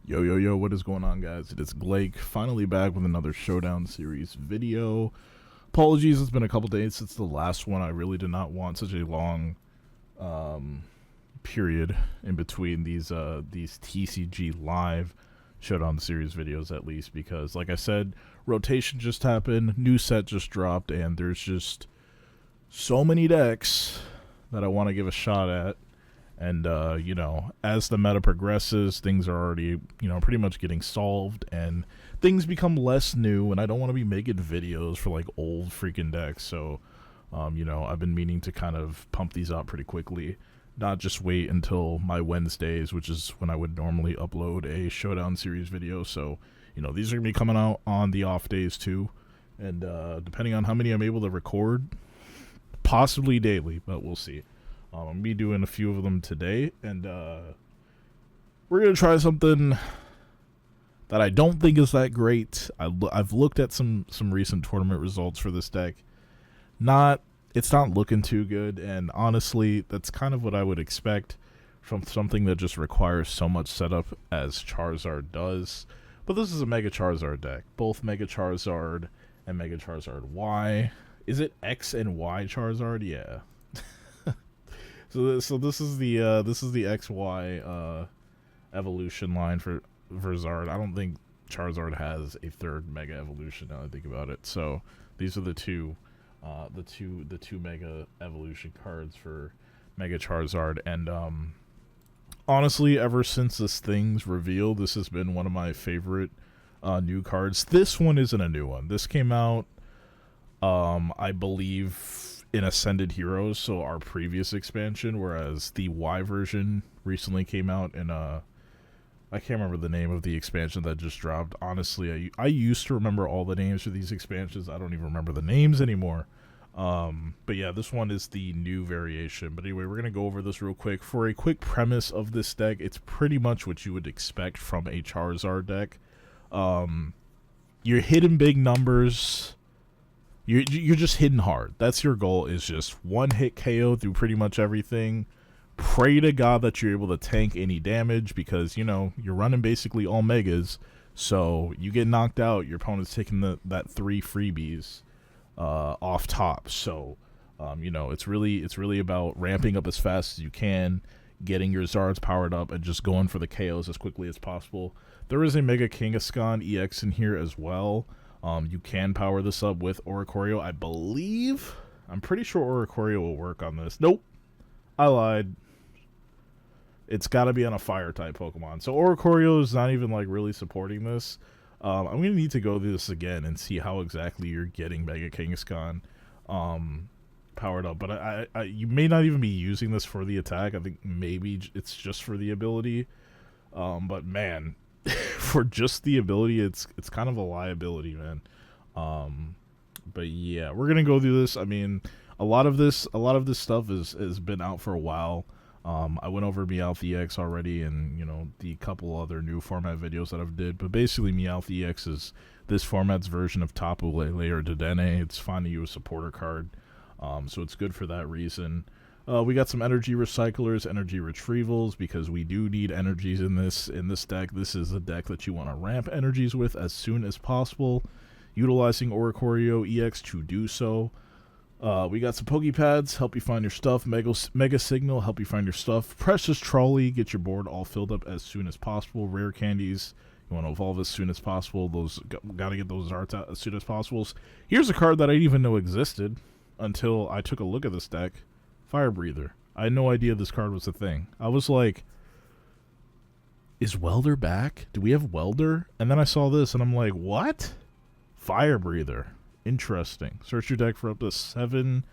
Yo, yo, yo, what is going on, guys? It is Blake, finally back with another Showdown series video. Apologies, it's been a couple days since the last one. I really did not want such a long period in between these TCG live Showdown series videos, at least, because, like I said, rotation just happened, new set just dropped, and there's just so many decks that I want to give a shot at. And, as the meta progresses, things are already, pretty much getting solved, and things become less new, and I don't want to be making videos for, like, old freaking decks, so, I've been meaning to kind of pump these out pretty quickly, not just wait until my Wednesdays, which is when I would normally upload a Showdown series video, so, these are going to be coming out on the off days, too, and, depending on how many I'm able to record, possibly daily, but we'll see. I'm going to be doing a few of them today, and we're going to try something that I don't think is that great. I've looked at some recent tournament results for this deck. It's not looking too good, and honestly, that's kind of what I would expect from something that just requires so much setup as Charizard does. But this is a Mega Charizard deck. Both Mega Charizard and Mega Charizard Y. Is it X and Y Charizard? Yeah. So this is the XY evolution line for Zard. I don't think Charizard has a third Mega evolution now that I think about it. So these are the two Mega evolution cards for Mega Charizard. And honestly, ever since this thing's revealed, this has been one of my favorite new cards. This one isn't a new one. This came out, I believe, in Ascended Heroes, so our previous expansion, whereas the Y version recently came out in I can't remember the name of the expansion that just dropped. Honestly, I used to remember all the names for these expansions. I don't even remember the names anymore. But yeah, this one is the new variation. But anyway, we're going to go over this real quick. For a quick premise of this deck, it's pretty much what you would expect from a Charizard deck. You're hitting big numbers. You're just hitting hard. That's your goal, is just one hit KO through pretty much everything. Pray to God that you're able to tank any damage, because, you're running basically all megas. So you get knocked out, your opponent's taking that 3 freebies off top. So, it's really about ramping up as fast as you can, getting your Zards powered up, and just going for the KOs as quickly as possible. There is a Mega Kangaskhan EX in here as well. You can power this up with Oricorio, I believe. I'm pretty sure Oricorio will work on this. Nope. I lied. It's got to be on a Fire-type Pokemon. So Oricorio is not even, really supporting this. I'm going to need to go through this again and see how exactly you're getting Mega Kangaskhan powered up. But you may not even be using this for the attack. I think maybe it's just for the ability. But, man, for just the ability, it's kind of a liability, man. But yeah, we're gonna go through this. I mean, a lot of this stuff has been out for a while. I went over Meowth EX already, and the couple other new format videos that I've did. But basically, Meowth EX is this format's version of Tapu Lele or Dedenne. It's fine to use a supporter card, so it's good for that reason. We got some energy recyclers, energy retrievals, because we do need energies in this deck. This is a deck that you want to ramp energies with as soon as possible, utilizing Oricorio EX to do so. We got some Pokepads, help you find your stuff. Mega Signal, help you find your stuff. Precious Trolley, get your board all filled up as soon as possible. Rare Candies, you want to evolve as soon as possible. Got to get those arts out as soon as possible. Here's a card that I didn't even know existed until I took a look at this deck. Fire Breather. I had no idea this card was a thing. I was like, is Welder back? Do we have Welder? And then I saw this, and I'm like, what? Fire Breather. Interesting. Search your deck for up to 7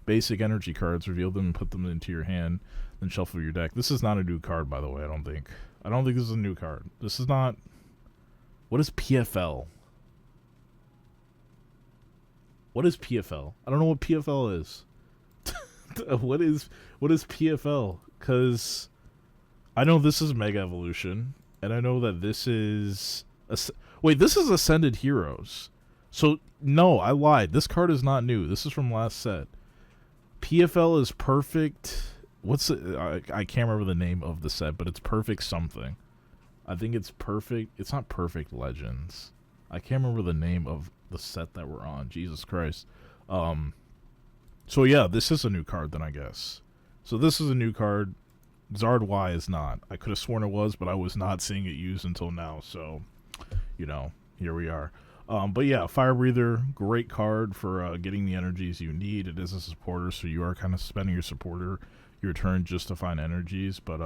basic energy cards, reveal them, and put them into your hand, then shuffle your deck. This is not a new card, by the way, I don't think. I don't think this is a new card. This is not... What is PFL? What is PFL? I don't know what PFL is. What is PFL? Because I know this is Mega Evolution, and I know that this is... Wait, this is Ascended Heroes. So, no, I lied. This card is not new. This is from last set. PFL is Perfect... I can't remember the name of the set, but it's Perfect something. I think it's perfect. It's not Perfect Legends. I can't remember the name of the set that we're on. Jesus Christ. So yeah, this is a new card then, I guess. So this is a new card. Zard Y is not. I could have sworn it was, but I was not seeing it used until now. So, you know, here we are. But yeah, Fire Breather, great card for getting the energies you need. It is a supporter, so you are kind of spending your turn just to find energies. But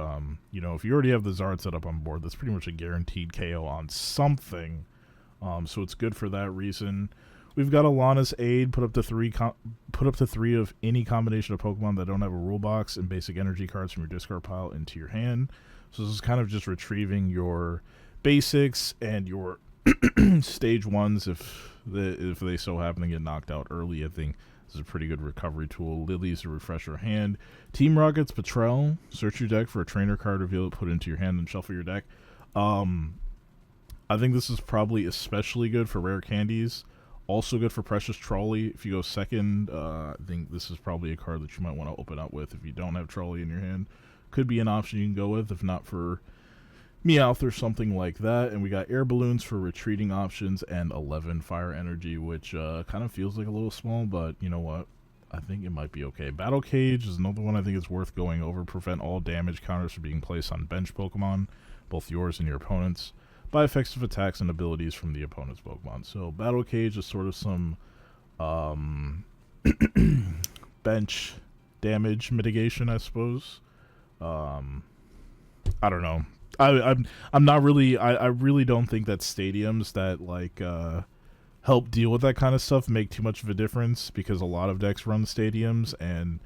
you know, if you already have the Zard set up on board, that's pretty much a guaranteed KO on something. So it's good for that reason. We've got Alana's Aid, put up to three of any combination of Pokemon that don't have a rule box and basic energy cards from your discard pile into your hand. So this is kind of just retrieving your basics and your stage ones if they so happen to get knocked out early. I think this is a pretty good recovery tool. Lily's to refresh your hand. Team Rocket's Ptcgl, search your deck for a trainer card, reveal it, put it into your hand, and shuffle your deck. I think this is probably especially good for rare candies. Also good for Precious Trolley. If you go second, I think this is probably a card that you might want to open up with if you don't have Trolley in your hand. Could be an option you can go with, if not for Meowth or something like that. And we got Air Balloons for retreating options and 11 Fire Energy, which kind of feels like a little small, but you know what? I think it might be okay. Battle Cage is another one I think is worth going over. Prevent all damage counters from being placed on bench Pokemon, both yours and your opponent's, by effective attacks and abilities from the opponent's Pokemon. So Battle Cage is sort of some bench damage mitigation, I suppose. I don't know. I'm not really. I really don't think that stadiums that like help deal with that kind of stuff make too much of a difference, because a lot of decks run stadiums and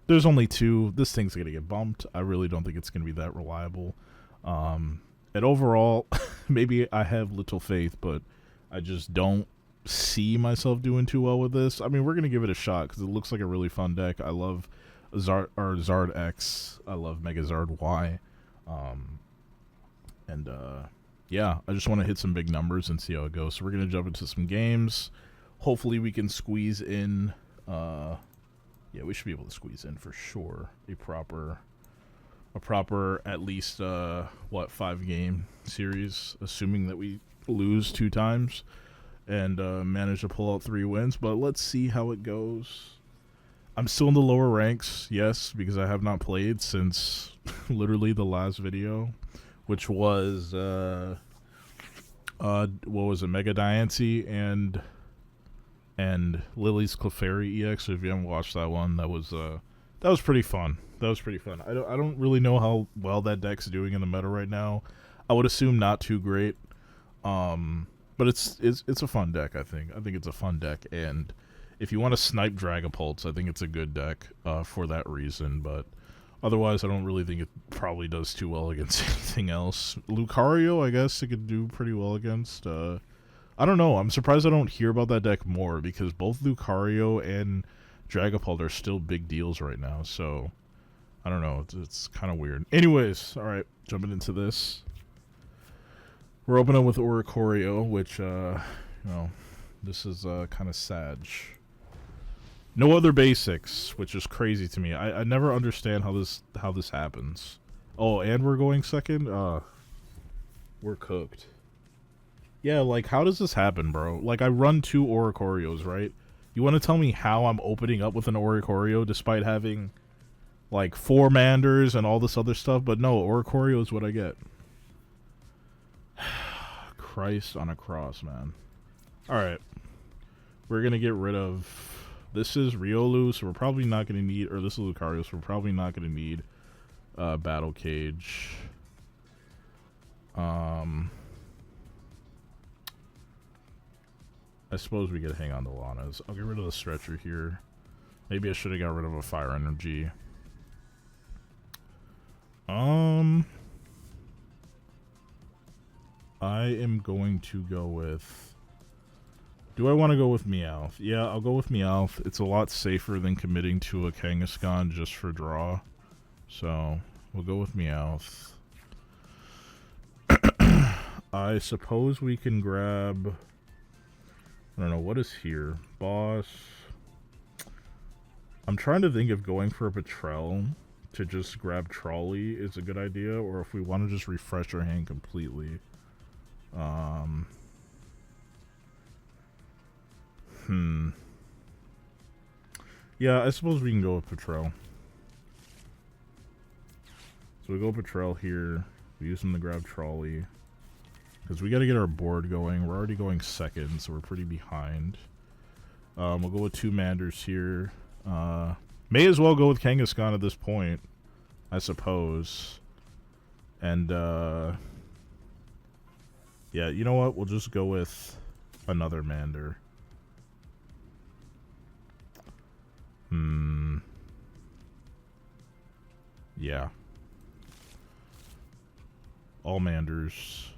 there's only two. This thing's gonna get bumped. I really don't think it's gonna be that reliable. And overall, maybe I have little faith, but I just don't see myself doing too well with this. I mean, we're going to give it a shot because it looks like a really fun deck. I love Zard X. I love Mega Zard Y. Yeah, I just want to hit some big numbers and see how it goes. So we're going to jump into some games. Hopefully we can squeeze in. Yeah, we should be able to squeeze in for sure a proper at least 5-game series, assuming that we lose 2 times and manage to pull out 3 wins. But let's see how it goes. I'm still in the lower ranks, yes, because I have not played since literally the last video, which was what was it, Mega Diancie and Lily's Clefairy EX. So if you haven't watched that one, that was pretty fun. That was pretty fun. I don't really know how well that deck's doing in the meta right now. I would assume not too great. But it's a fun deck, I think. I think it's a fun deck, and if you want to snipe Dragapults, I think it's a good deck for that reason. But otherwise, I don't really think it probably does too well against anything else. Lucario, I guess it could do pretty well against. I don't know. I'm surprised I don't hear about that deck more, because both Lucario and Dragapult are still big deals right now. So I don't know. It's kind of weird. Anyways, all right, jumping into this. We're opening with Oricorio, which, you know, this is kind of sad. No other basics, which is crazy to me. I never understand how this happens. Oh, and we're going second? We're cooked. Yeah, like, how does this happen, bro? Like, I run 2 Oricorios, right? You want to tell me how I'm opening up with an Oricorio despite having, like, 4 Manders and all this other stuff? But no, Oricorio is what I get. Christ on a cross, man. Alright. We're going to get rid of... This is Riolu, so we're probably not going to need... Or this is Lucario, so we're probably not going to need Battle Cage. I suppose we could hang on to Lana's. I'll get rid of the Stretcher here. Maybe I should have got rid of a Fire Energy. I am going to go with... Do I want to go with Meowth? Yeah, I'll go with Meowth. It's a lot safer than committing to a Kangaskhan just for draw. So, we'll go with Meowth. I suppose we can grab... I don't know, what is here? Boss. I'm trying to think of going for a Ptcgl to just grab Trolley is a good idea, or if we want to just refresh our hand completely. Yeah, I suppose we can go with Ptcgl. So we go Ptcgl here. We use him to grab Trolley. Because we got to get our board going. We're already going second, so we're pretty behind. We'll go with 2 Manders here. May as well go with Kangaskhan at this point, I suppose. And, yeah, you know what? We'll just go with another Mander. Yeah. All Manders.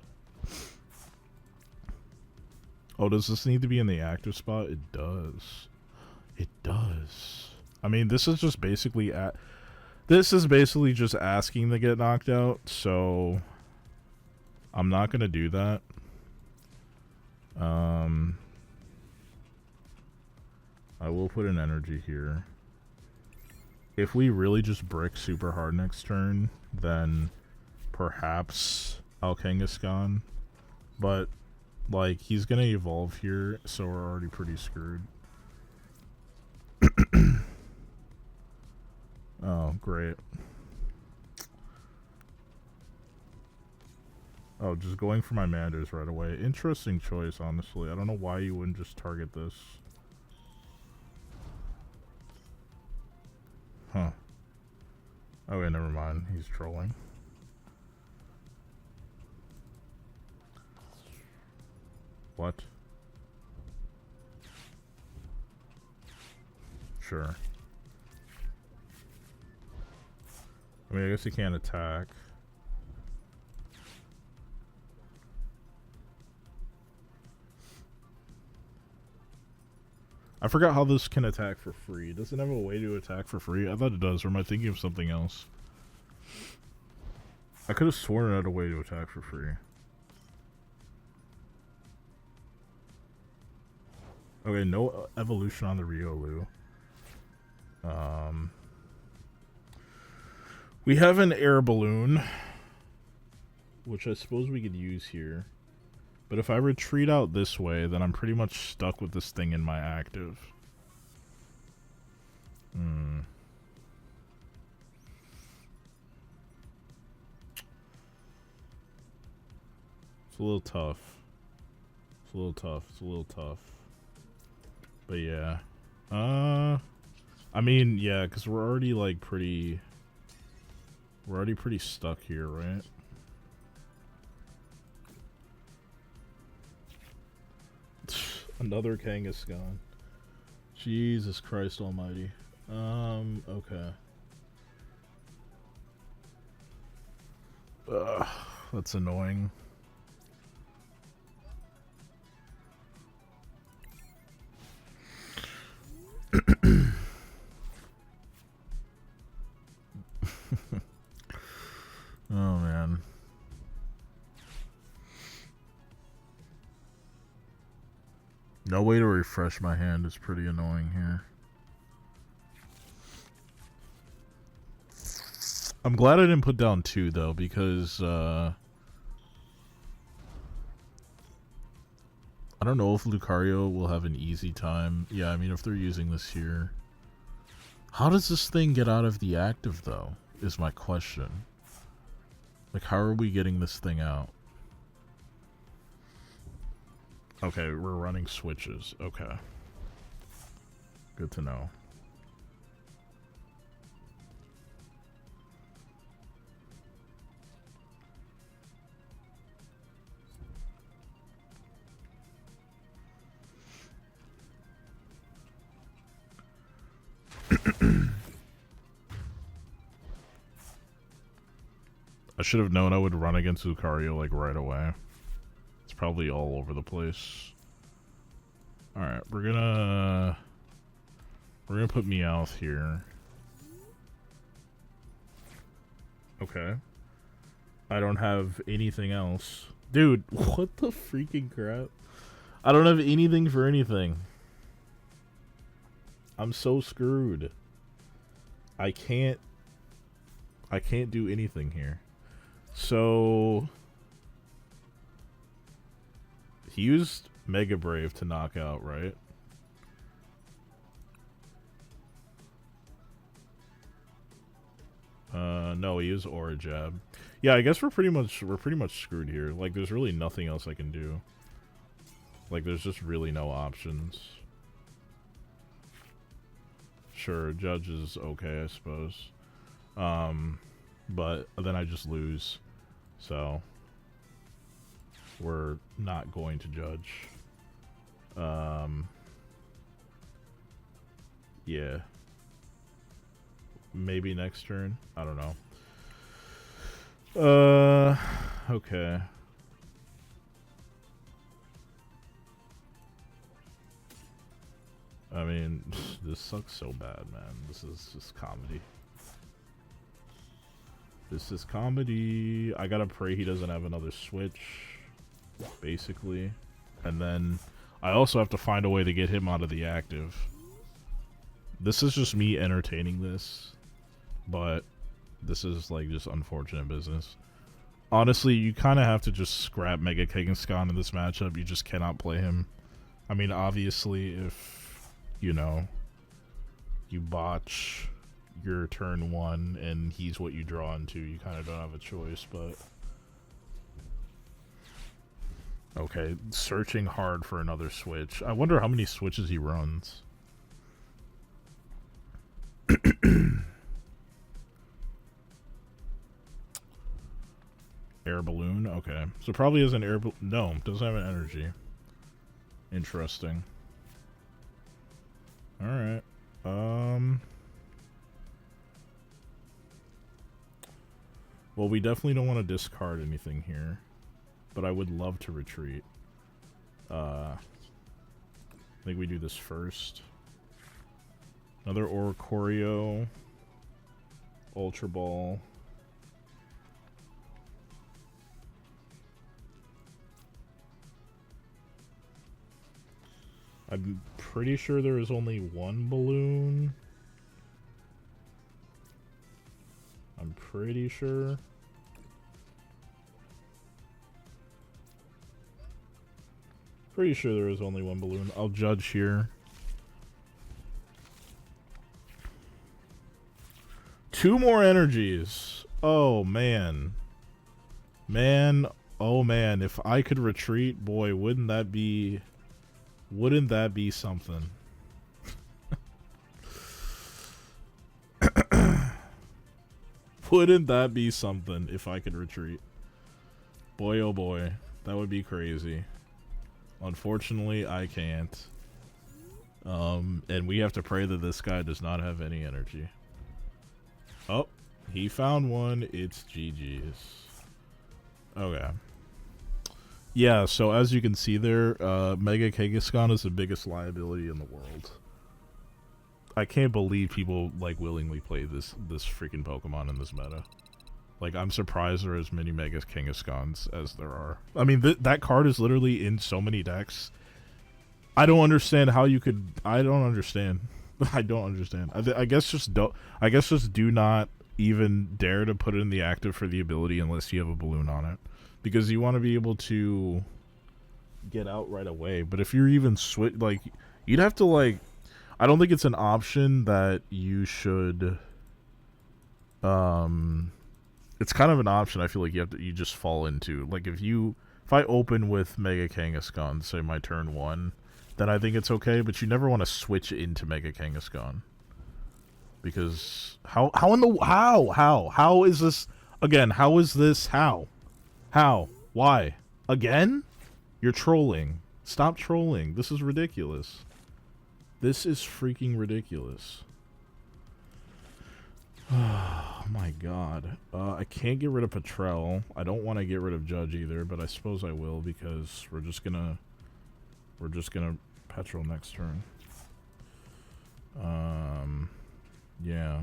Oh, does this need to be in the active spot? It does. It does. I mean, this is just basically just asking to get knocked out, so I'm not gonna do that. I will put an energy here. If we really just brick super hard next turn, then perhaps I'll Kangaskhan. But, like, he's gonna evolve here, so we're already pretty screwed. Oh, great. Oh, just going for my Manders right away. Interesting choice, honestly. I don't know why you wouldn't just target this. Huh. Okay, never mind. He's trolling. What? Sure. I mean, I guess he can't attack. I forgot how this can attack for free. Does it have a way to attack for free? I thought it does, or am I thinking of something else? I could have sworn it had a way to attack for free. Okay, no evolution on the Riolu. We have an air balloon, which I suppose we could use here. But if I retreat out this way, then I'm pretty much stuck with this thing in my active. It's a little tough. It's a little tough. It's a little tough. But yeah. I mean, yeah, because we're already, like, pretty... We're already pretty stuck here, right? Another Kangaskhan. Jesus Christ almighty. Okay. That's annoying. Oh, man. No way to refresh my hand is pretty annoying here. I'm glad I didn't put down 2, though, because, I don't know if Lucario will have an easy time. Yeah, I mean, if they're using this here. How does this thing get out of the active, though, is my question. Like, how are we getting this thing out? Okay, we're running switches. Okay. Good to know. I should have known I would run against Lucario, like, right away. It's probably all over the place. Alright, we're gonna put Meowth here. Okay. I don't have anything else. Dude, what the freaking crap? I don't have anything for anything. I'm so screwed. I can't I can't do anything here. So he used Mega Brave to knock out, right? No, he used Aura Jab. Yeah, I guess we're pretty much screwed here. Like, there's really nothing else I can do. Like, there's just really no options. Sure, Judge is okay, I suppose. But then I just lose. So we're not going to Judge. Yeah. Maybe next turn. I don't know. Okay. I mean, this sucks so bad, man. This is just comedy. This is comedy. I gotta pray he doesn't have another switch, basically. And then I also have to find a way to get him out of the active. This is just me entertaining this, but this is like just unfortunate business. Honestly, you kind of have to just scrap Mega Kangaskhan in this matchup. You just cannot play him. I mean, obviously, if, you know, you botch your turn 1 and he's what you draw into, you kind of don't have a choice, but... Okay, searching hard for another switch. I wonder how many switches he runs. Air balloon, okay. So probably has an air balloon. No, doesn't have an energy. Interesting. Alright. Well, we definitely don't want to discard anything here. But I would love to retreat. I think we do this first. Another Oricorio. Ultra Ball. I'm pretty sure there is only one balloon. I'm pretty sure. Pretty sure there is only one balloon. I'll judge here. 2 more energies. Oh, man. Man, oh, man. If I could retreat, boy, wouldn't that be something? Wouldn't that be something if I could retreat? Boy, oh boy. That would be crazy. Unfortunately, I can't. And we have to pray that this guy does not have any energy. Oh, he found one. It's GG's. Okay. Yeah, so as you can see there, Mega Kangaskhan is the biggest liability in the world. I can't believe people, like, willingly play this freaking Pokemon in this meta. Like, I'm surprised there are as many Mega Kangaskhan's as there are. I mean, that card is literally in so many decks. I don't understand how you could... I don't understand. I don't understand. I guess just do not even dare to put it in the active for the ability unless you have a balloon on it. Because you want to be able to get out right away. But if you're even switch... Like, you'd have to, like... I don't think it's an option that you should... It's kind of an option I feel like you just fall into. Like, if I open with Mega Kangaskhan, say my turn 1, then I think it's okay, but you never want to switch into Mega Kangaskhan. Because how is this again, how? Why? Again? You're trolling. Stop trolling. This is ridiculous. This is freaking ridiculous. Oh my god. I can't get rid of Ptcgl. I don't want to get rid of Judge either, but I suppose I will because we're just gonna Ptcgl next turn. Yeah.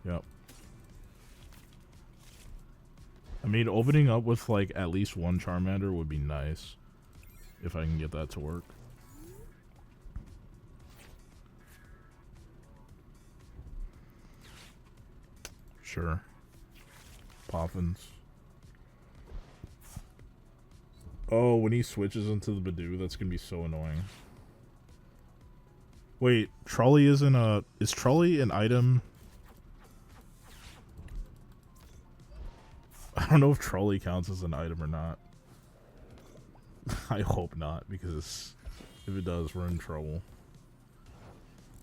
Yep. I mean, opening up with like at least one Charmander would be nice if I can get that to work. Sure. Poffins. Oh, when he switches into the Badoo, that's gonna be so annoying. Wait, Trolley isn't a... Is Trolley an item? I don't know if Trolley counts as an item or not. I hope not, because if it does, we're in trouble.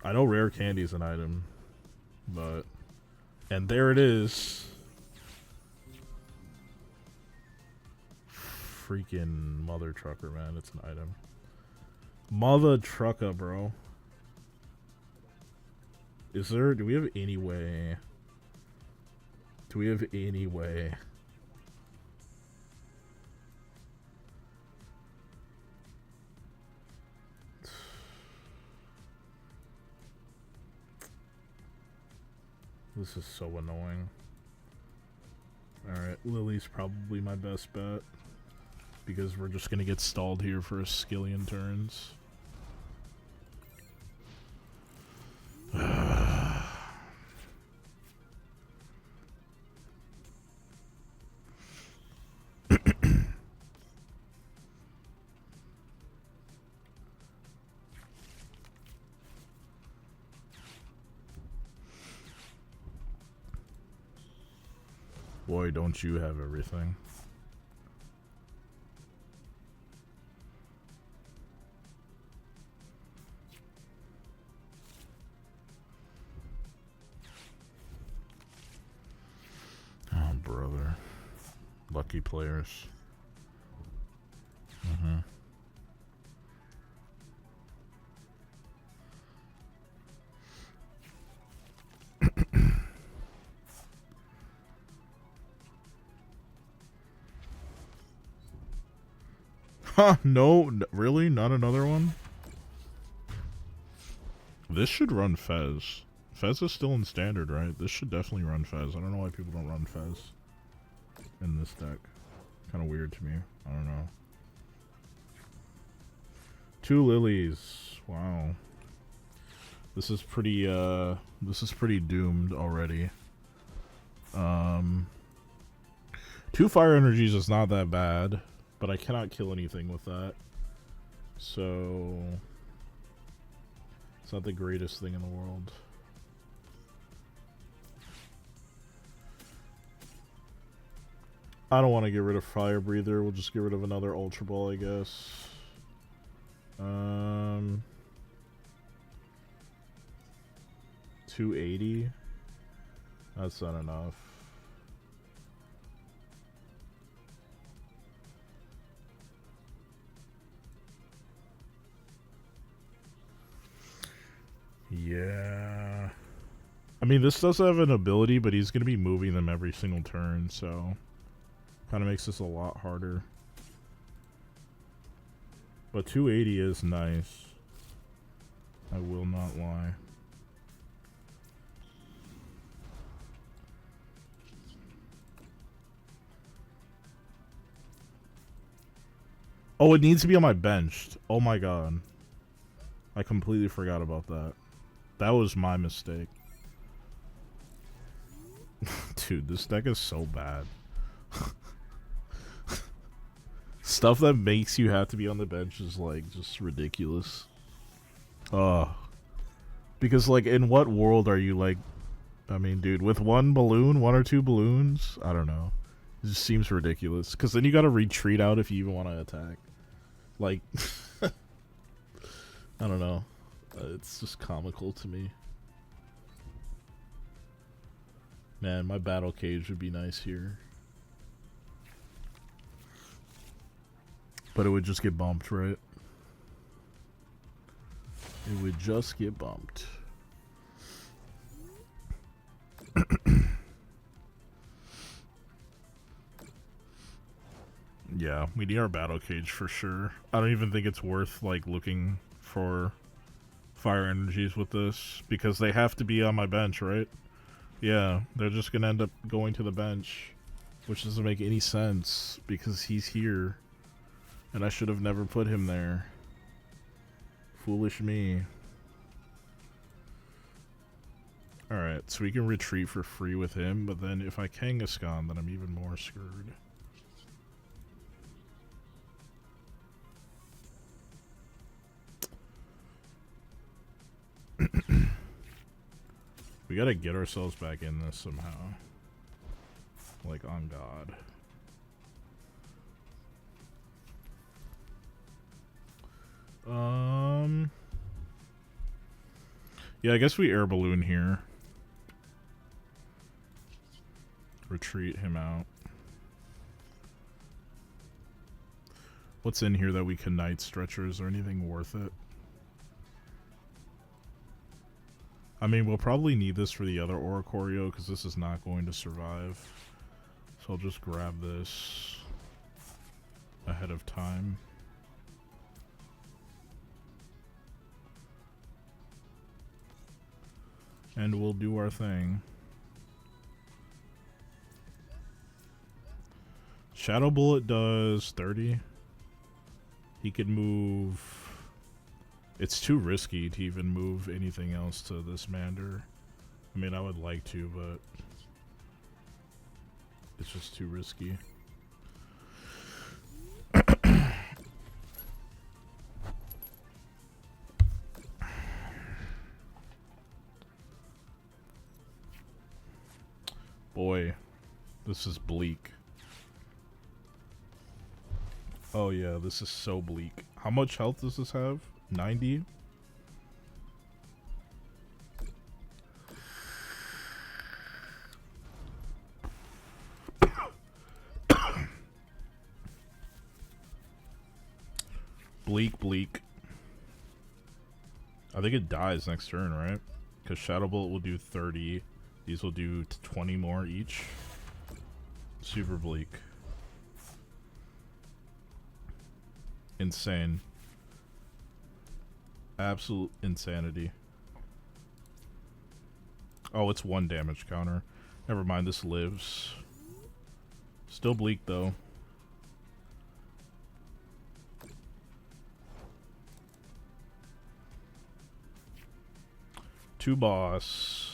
I know Rare Candy is an item, but... And there it is. Freaking mother trucker, man. It's an item. Mother trucker, bro. Is there... Do we have any way... Do we have any way... This is so annoying. Alright, Lily's probably my best bet. Because we're just gonna get stalled here for a skillion turns. Boy, don't you have everything. Oh, brother. Lucky players. Mm-hmm. Huh, no, really? Not another one? This should run Fez. Fez is still in standard, right? This should definitely run Fez. I don't know why people don't run Fez in this deck. Kind of weird to me. I don't know. 2 Lilies. Wow. This is pretty doomed already. 2 Fire Energies is not that bad. But I cannot kill anything with that. So... It's not the greatest thing in the world. I don't want to get rid of Fire Breather. We'll just get rid of another Ultra Ball, I guess. 280? That's not enough. Yeah. I mean, this does have an ability, but he's going to be moving them every single turn, so... Kind of makes this a lot harder. But 280 is nice. I will not lie. Oh, it needs to be on my bench. Oh my god. I completely forgot about that. That was my mistake. Dude, this deck is so bad. Stuff that makes you have to be on the bench is, like, just ridiculous. Because, like, in what world are you, like... I mean, dude, with one or two balloons? I don't know. It just seems ridiculous. Because then you gotta retreat out if you even want to attack. Like... I don't know. It's just comical to me. Man, my battle cage would be nice here. But it would just get bumped, right? It would just get bumped. Yeah, we need our battle cage for sure. I don't even think it's worth, like, looking for fire energies with this, because they have to be on my bench, right? Yeah, they're just gonna end up going to the bench, which doesn't make any sense, because he's here, and I should have never put him there. Foolish me. Alright, so we can retreat for free with him, but then if I Kangaskhan, then I'm even more screwed. We gotta get ourselves back in this somehow. Like, on God. Yeah, I guess we air balloon here. Retreat him out. What's in here that we can night stretchers or anything worth it? I mean, we'll probably need this for the other Oricorio because this is not going to survive. So I'll just grab this ahead of time. And we'll do our thing. Shadow Bullet does 30. He could move... It's too risky to even move anything else to this Mander. I mean, I would like to, but... it's just too risky. Boy, this is bleak. Oh yeah, this is so bleak. How much health does this have? 90? Bleak. I think it dies next turn, right? Because Shadow Bolt will do 30. These will do 20 more each. Super bleak. Insane. Absolute insanity. Oh, it's 1 damage counter. Never mind, this lives. Still bleak, though. Two boss.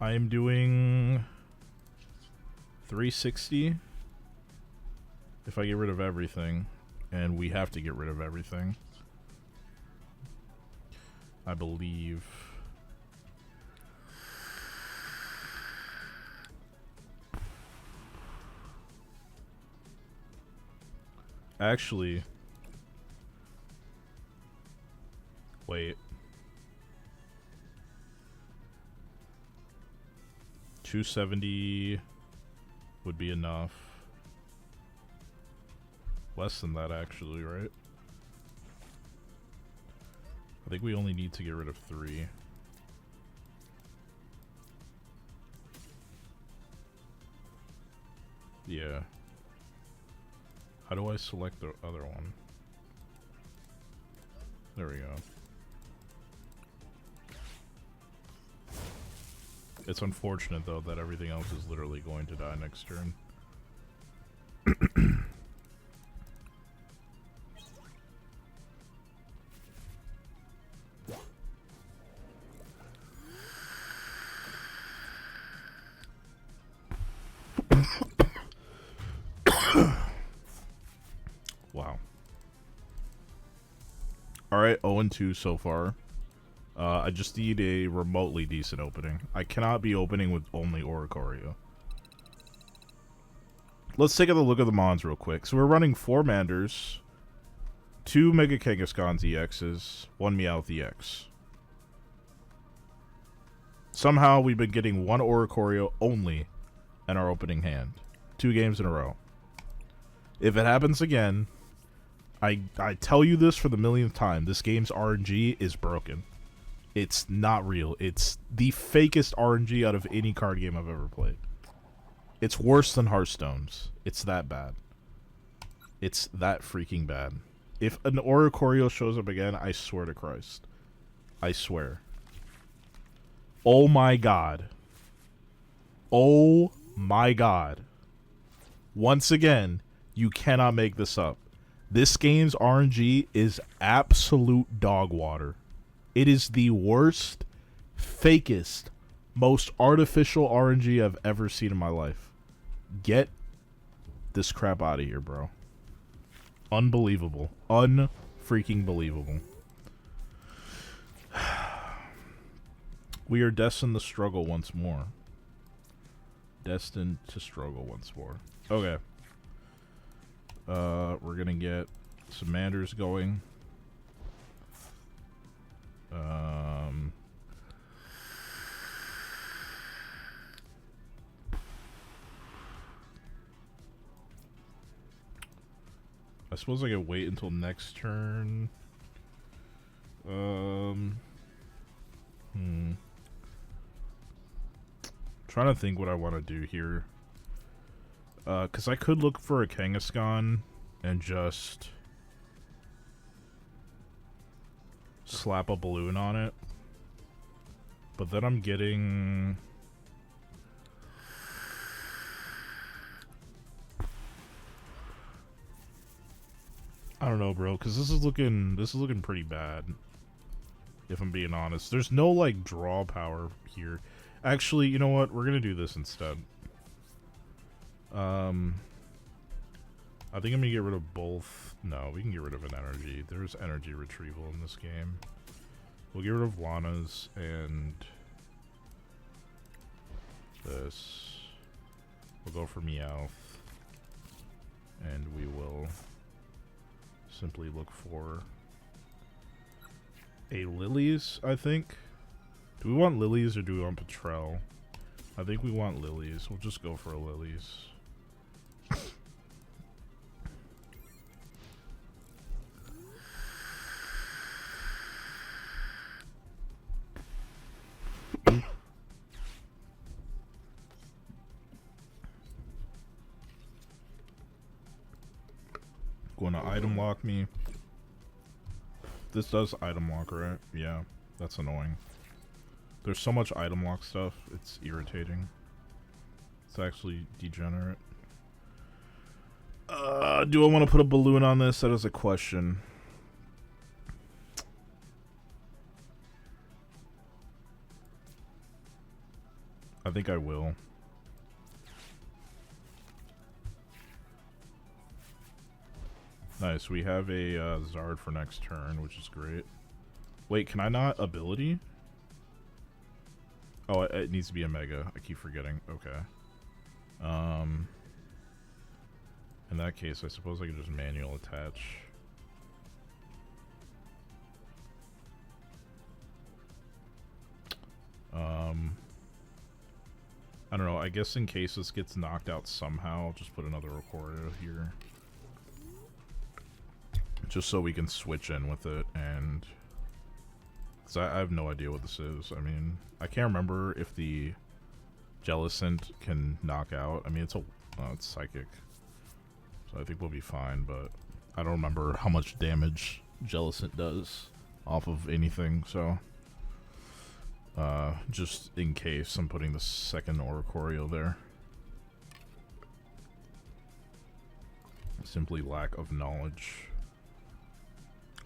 I am doing 360 if I get rid of everything, and we have to get rid of everything, I believe. Actually, wait. 270 would be enough. Less than that, actually, right? I think we only need to get rid of 3. Yeah. How do I select the other one? There we go. It's unfortunate, though, that everything else is literally going to die next turn. Wow. Alright, 0-2 so far. I just need a remotely decent opening. I cannot be opening with only Oricorio. Let's take a look at the mons real quick. So we're running 4 Manders, 2 Mega Kangaskhan's EXs, 1 Meowth EX. Somehow we've been getting 1 Oricorio only in our opening hand. 2 games in a row. If it happens again, I tell you this for the millionth time, this game's RNG is broken. It's not real. It's the fakest RNG out of any card game I've ever played. It's worse than Hearthstone's. It's that bad. It's that freaking bad. If an Oricorio shows up again, I swear to Christ. I swear. Oh my God. Oh my God. Once again, you cannot make this up. This game's RNG is absolute dog water. It is the worst, fakest Most artificial RNG I've ever seen in my life. Get this crap out of here, bro. Unbelievable. Unfreaking believable. We are destined to struggle once more. Destined to struggle once more. Okay. We're gonna get some Manders going. I suppose I could wait until next turn. Trying to think what I want to do here. Because I could look for a Kangaskhan and just slap a balloon on it. But then I'm getting... I don't know, bro, because this is looking pretty bad. If I'm being honest. There's no, like, draw power here. Actually, you know what? We're gonna do this instead. I think I'm gonna get rid of both. No, we can get rid of an energy. There's energy retrieval in this game. We'll get rid of Lana's and this. We'll go for Meowth. And we will simply look for a Lilies, I think. Do we want Lilies or do we want Ptcgl? I think we want Lilies. We'll just go for a Lilies. Going to item lock me. This does item lock, right? Yeah, that's annoying. There's so much item lock stuff, it's irritating. It's actually degenerate. Do I want to put a balloon on this? That is a question. I think I will. Nice, we have a Zard for next turn, which is great. Wait, can I not ability? Oh, it needs to be a Mega. I keep forgetting. Okay. In that case, I suppose I could just manual attach. I don't know. I guess in case this gets knocked out somehow, I'll just put another Recorder here. Just so we can switch in with it, and... Because I have no idea what this is. I mean, I can't remember if the Jellicent can knock out. I mean, it's Psychic. So I think we'll be fine, but I don't remember how much damage Jellicent does off of anything, so... just in case, I'm putting the second Oricorio there. Simply lack of knowledge.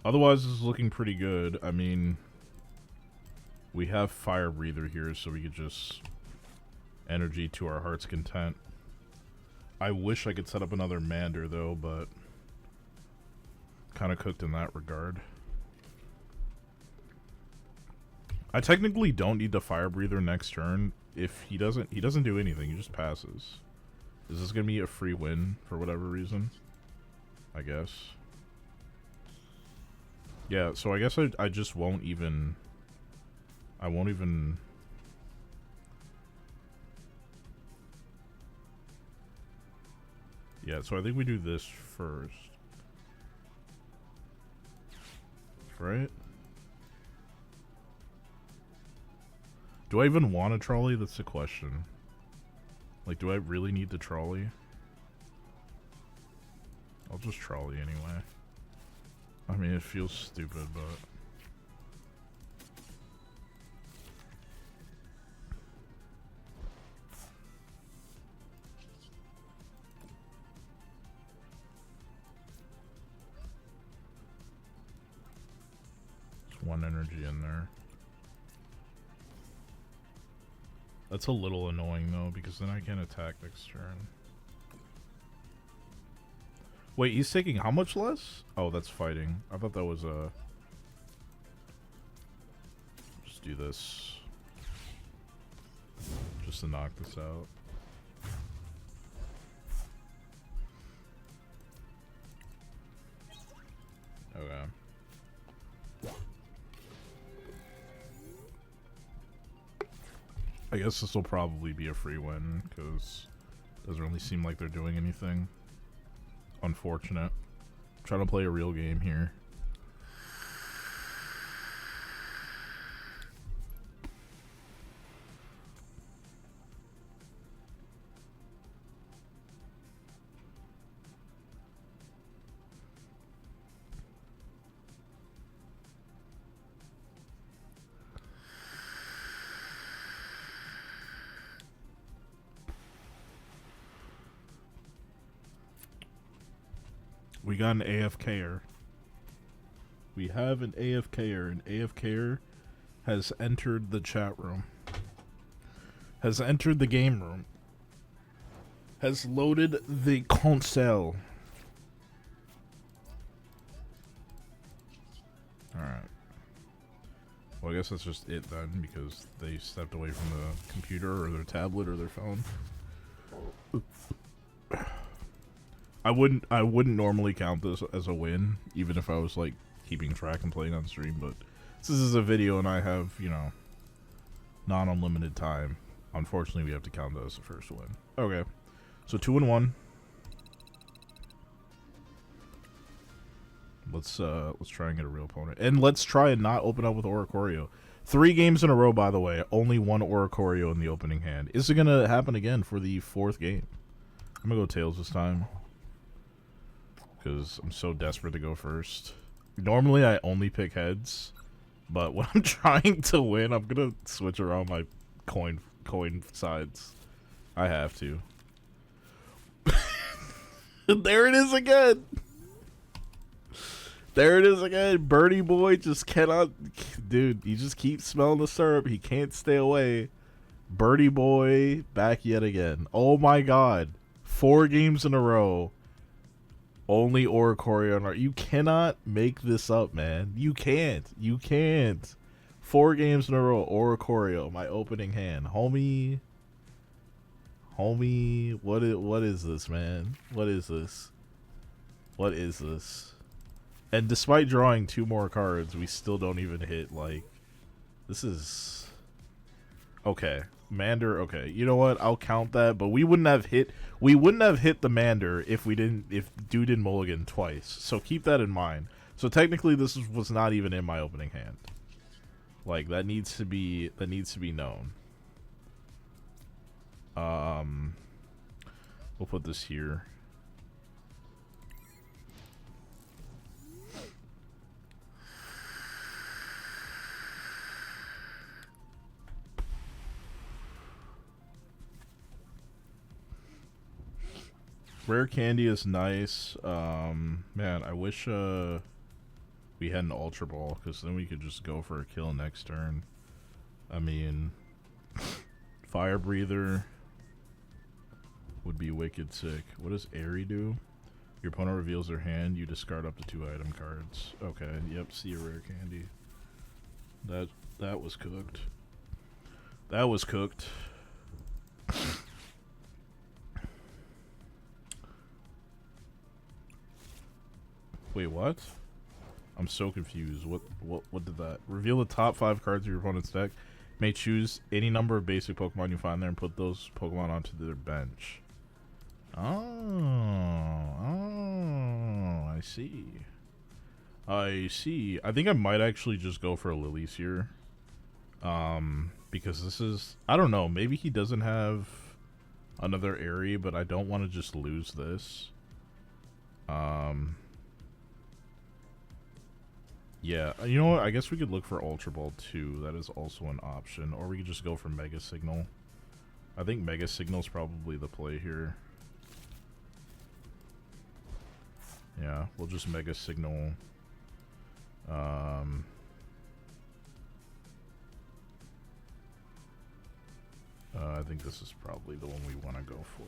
Otherwise, this is looking pretty good. I mean, we have Fire Breather here, so we could just energy to our heart's content. I wish I could set up another Mander, though, but kind of cooked in that regard. I technically don't need the Fire Breather next turn. If he doesn't do anything. He just passes. Is this gonna be a free win for whatever reason? I guess. Yeah, so I guess I just won't even... I won't even... Yeah, so I think we do this first. Right? Do I even want a trolley? That's the question. Like, do I really need the trolley? I'll just trolley anyway. I mean, it feels stupid, but... There's one energy in there. That's a little annoying though, because then I can't attack next turn. Wait, he's taking how much less? Oh, that's fighting. I thought that was a... Just do this. Just to knock this out. Okay. I guess this will probably be a free win, because it doesn't really seem like they're doing anything. Unfortunate. Trying to play a real game here. We got an AFKer. We have an AFKer. An AFKer has entered the chat room. Has entered the game room. Has loaded the console. Alright. Well, I guess that's just it then, because they stepped away from the computer or their tablet or their phone. I wouldn't normally count this as a win, even if I was like keeping track and playing on stream, but since this is a video and I have, you know, non-unlimited time, unfortunately we have to count that as the first win. Okay. So 2-1. Let's try and get a real opponent. And let's try and not open up with Oricorio. 3 games in a row, by the way. Only 1 Oricorio in the opening hand. Is it gonna happen again for the 4th game? I'm gonna go tails this time, because I'm so desperate to go first. Normally I only pick heads, but when I'm trying to win, I'm gonna switch around my coin sides. I have to. There it is again! There it is again! Birdie boy just cannot... Dude, he just keeps smelling the syrup. He can't stay away. Birdie boy back yet again. Oh my god. 4 games in a row. Only Oricorio on our... You cannot make this up, man. You can't. You can't. 4 games in a row. Oricorio, my opening hand. Homie. Homie. What is this, man? What is this? What is this? And despite drawing 2 more cards, we still don't even hit, like... This is... Okay. Mander, okay. You know what? I'll count that, but we wouldn't have hit the Mander if dude didn't mulligan twice. So keep that in mind. So technically this was not even in my opening hand. Like, that needs to be known. We'll put this here. Rare candy is nice. Man, I wish we had an Ultra Ball, because then we could just go for a kill next turn. I mean, Fire Breather would be wicked sick. What does Airy do? Your opponent reveals their hand, you discard up to 2 item cards. Okay, yep, see a rare candy. That was cooked. That was cooked. Wait, what? I'm so confused. What did that? Reveal the top 5 cards of your opponent's deck. May choose any number of basic Pokemon you find there and put those Pokemon onto their bench. Oh, I see. I see. I think I might actually just go for a Lily's here. Because this is... I don't know. Maybe he doesn't have another Airy, but I don't want to just lose this. Yeah, you know what? I guess we could look for Ultra Ball too. That is also an option. Or we could just go for Mega Signal. I think Mega Signal's probably the play here. Yeah, we'll just Mega Signal. I think this is probably the one we want to go for.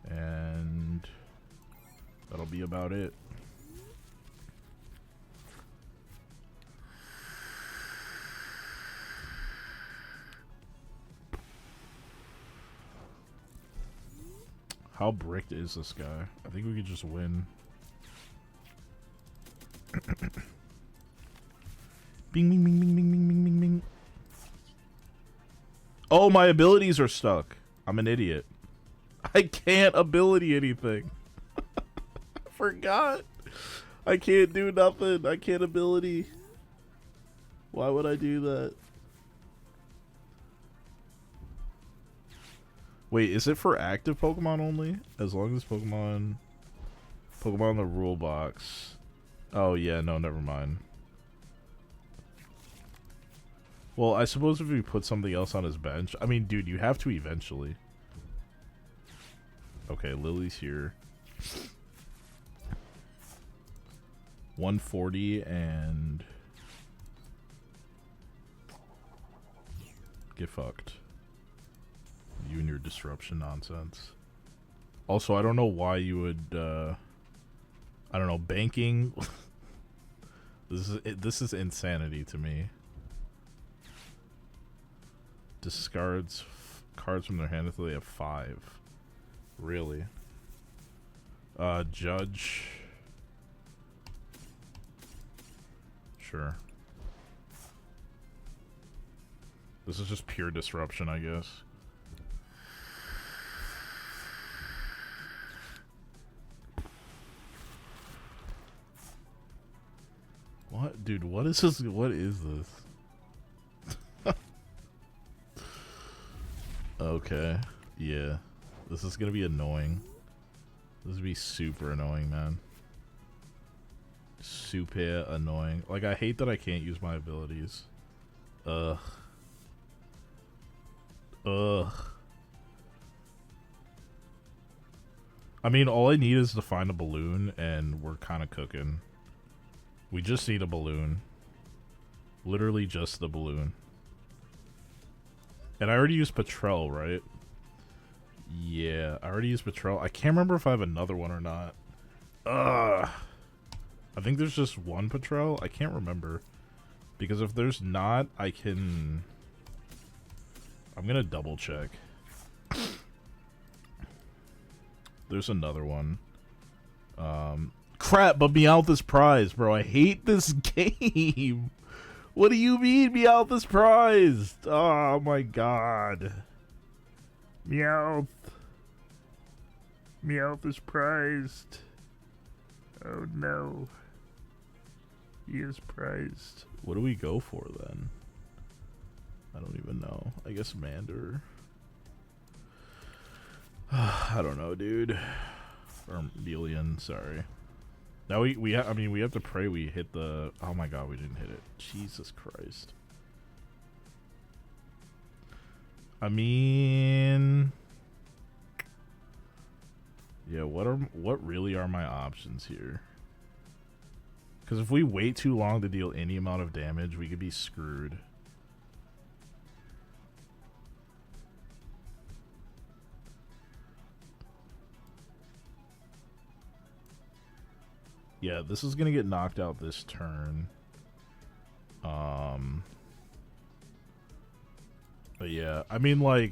And that'll be about it. How bricked is this guy? I think we could just win. Bing, bing, bing, bing, bing, bing, bing, bing, bing. Oh, my abilities are stuck. I'm an idiot. I can't ability anything. I forgot. I can't do nothing. I can't ability. Why would I do that? Wait, is it for active Pokemon only? As long as Pokemon in the rule box. Oh yeah, no, never mind. Well, I suppose if we put something else on his bench. I mean, dude, you have to eventually. Okay, Lily's here. 140 and get fucked. You and your disruption nonsense. Also, I don't know why you would, I don't know, banking. This is insanity to me. Discards cards from their hand until they have 5. Really? Judge. Sure. This is just pure disruption, I guess. What? Dude, what is this? What is this? Okay. Yeah. This is gonna be annoying. This would be super annoying, man. Super annoying. Like, I hate that I can't use my abilities. Ugh. Ugh. I mean, all I need is to find a balloon, and we're kind of cooking. We just need a balloon. Literally just the balloon. And I already used Ptcgl, right? Yeah, I already used Ptcgl. I can't remember if I have another one or not. Ugh. I think there's just one Ptcgl. I can't remember. Because if there's not, I can... I'm gonna double check. There's another one. Crap, but Meowth's prize, bro. I hate this game. What do you mean Meowth is prized? Oh my god. Meowth. Meowth is prized. Oh no. He is prized. What do we go for then? I don't even know. I guess Mander. I don't know, dude. Or Melian, sorry. Now we have to pray we hit the... Oh my god, we didn't hit it. Jesus Christ. I mean... Yeah, what really are my options here? Because if we wait too long to deal any amount of damage, we could be screwed. Yeah, this is gonna get knocked out this turn. But yeah, I mean, like,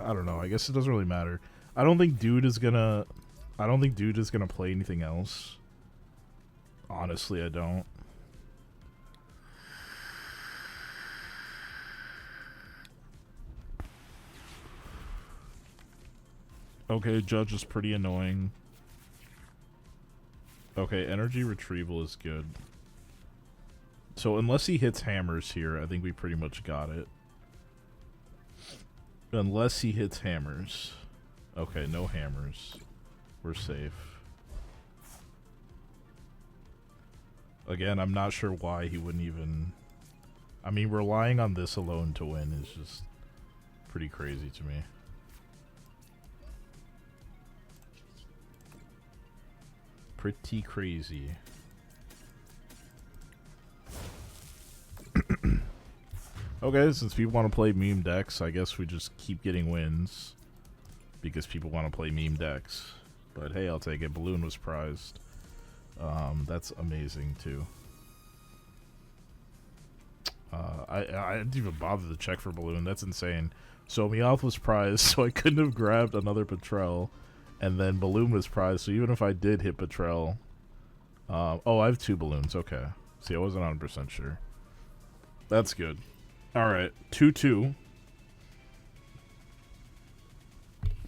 I don't know. I guess it doesn't really matter. I don't think Dude is gonna play anything else. Honestly, I don't. Okay, Judge is pretty annoying. Okay, energy retrieval is good. So unless he hits hammers here, I think we pretty much got it. Unless he hits hammers. Okay, no hammers. We're safe. Again, I'm not sure why he wouldn't even... I mean, relying on this alone to win is just pretty crazy to me. pretty crazy. Okay, since people want to play meme decks, I guess we just keep getting wins. Because people want to play meme decks. But hey, I'll take it. Balloon was prized. That's amazing, too. I didn't even bother to check for Balloon. That's insane. So Meowth was prized, so I couldn't have grabbed another Ptcgl. And then Balloon was prized, so even if I did hit Ptcgl... oh, I have 2 balloons. Okay. See, I wasn't 100% sure. That's good. Alright, 2-2.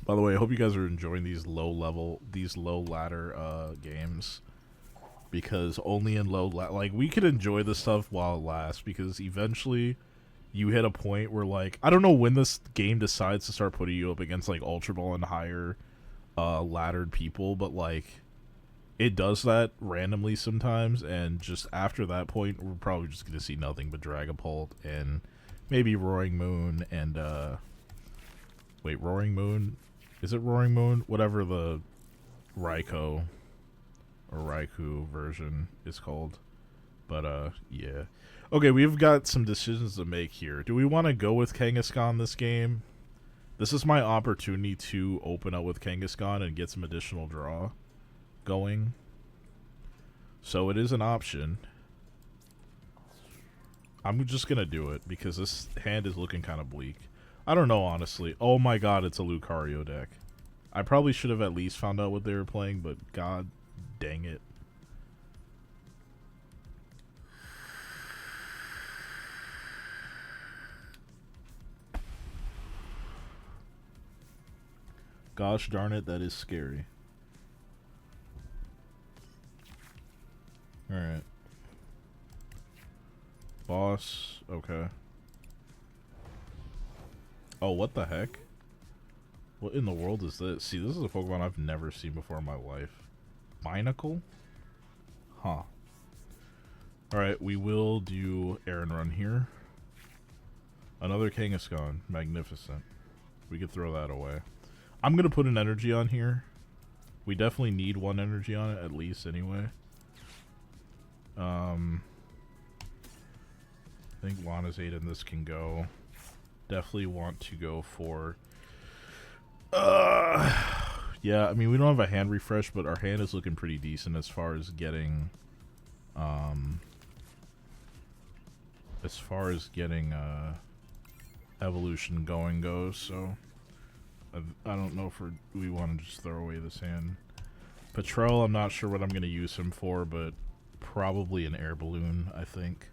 By the way, I hope you guys are enjoying these low ladder games. Because only in like, we could enjoy this stuff while it lasts, because eventually you hit a point where, like, I don't know when this game decides to start putting you up against, like, Ultra Ball and higher laddered people, but, like, it does that randomly sometimes, and just after that point, we're probably just going to see nothing but Dragapult and maybe Roaring Moon and, wait, Roaring Moon? Is it Roaring Moon? Whatever the Raikou or Raikou version is called. But, yeah. Okay, we've got some decisions to make here. Do we want to go with Kangaskhan this game? This is my opportunity to open up with Kangaskhan and get some additional draw going. So it is an option. I'm just going to do it because this hand is looking kind of bleak. I don't know, honestly. Oh my god, it's a Lucario deck. I probably should have at least found out what they were playing, but god dang it. Gosh darn it, that is scary. Alright. Boss, okay. Oh, what the heck? What in the world is this? See, this is a Pokemon I've never seen before in my life. Binacle? Huh. Alright, we will do Aaron Run here. Another Kangaskhan. Magnificent. We could throw that away. I'm going to put an energy on here. We definitely need one energy on it, at least, anyway. I think Wanazade and this can go. Definitely want to go for... yeah, I mean, we don't have a hand refresh, but our hand is looking pretty decent as far as getting... evolution going goes, so... I don't know if we want to just throw away this hand. Ptcgl, I'm not sure what I'm going to use him for, but probably an air balloon, I think.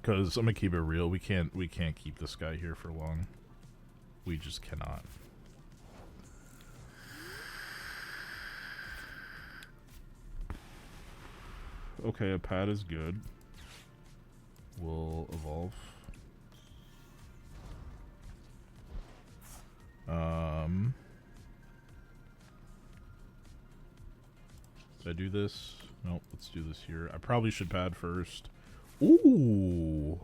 Because I'm going to keep it real, we can't keep this guy here for long. We just cannot. Okay, a pad is good. We'll evolve. Did I do this? Nope, let's do this here. I probably should pad first. Ooh!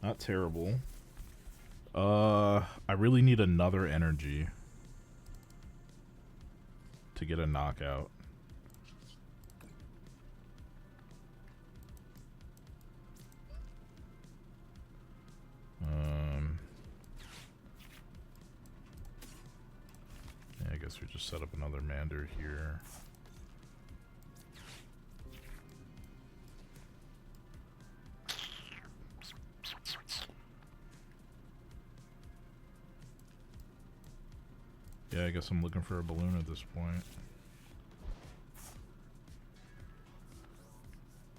Not terrible. I really need another energy to get a knockout. Yeah, I guess we just set up another Mander here. Yeah, I guess I'm looking for a balloon at this point.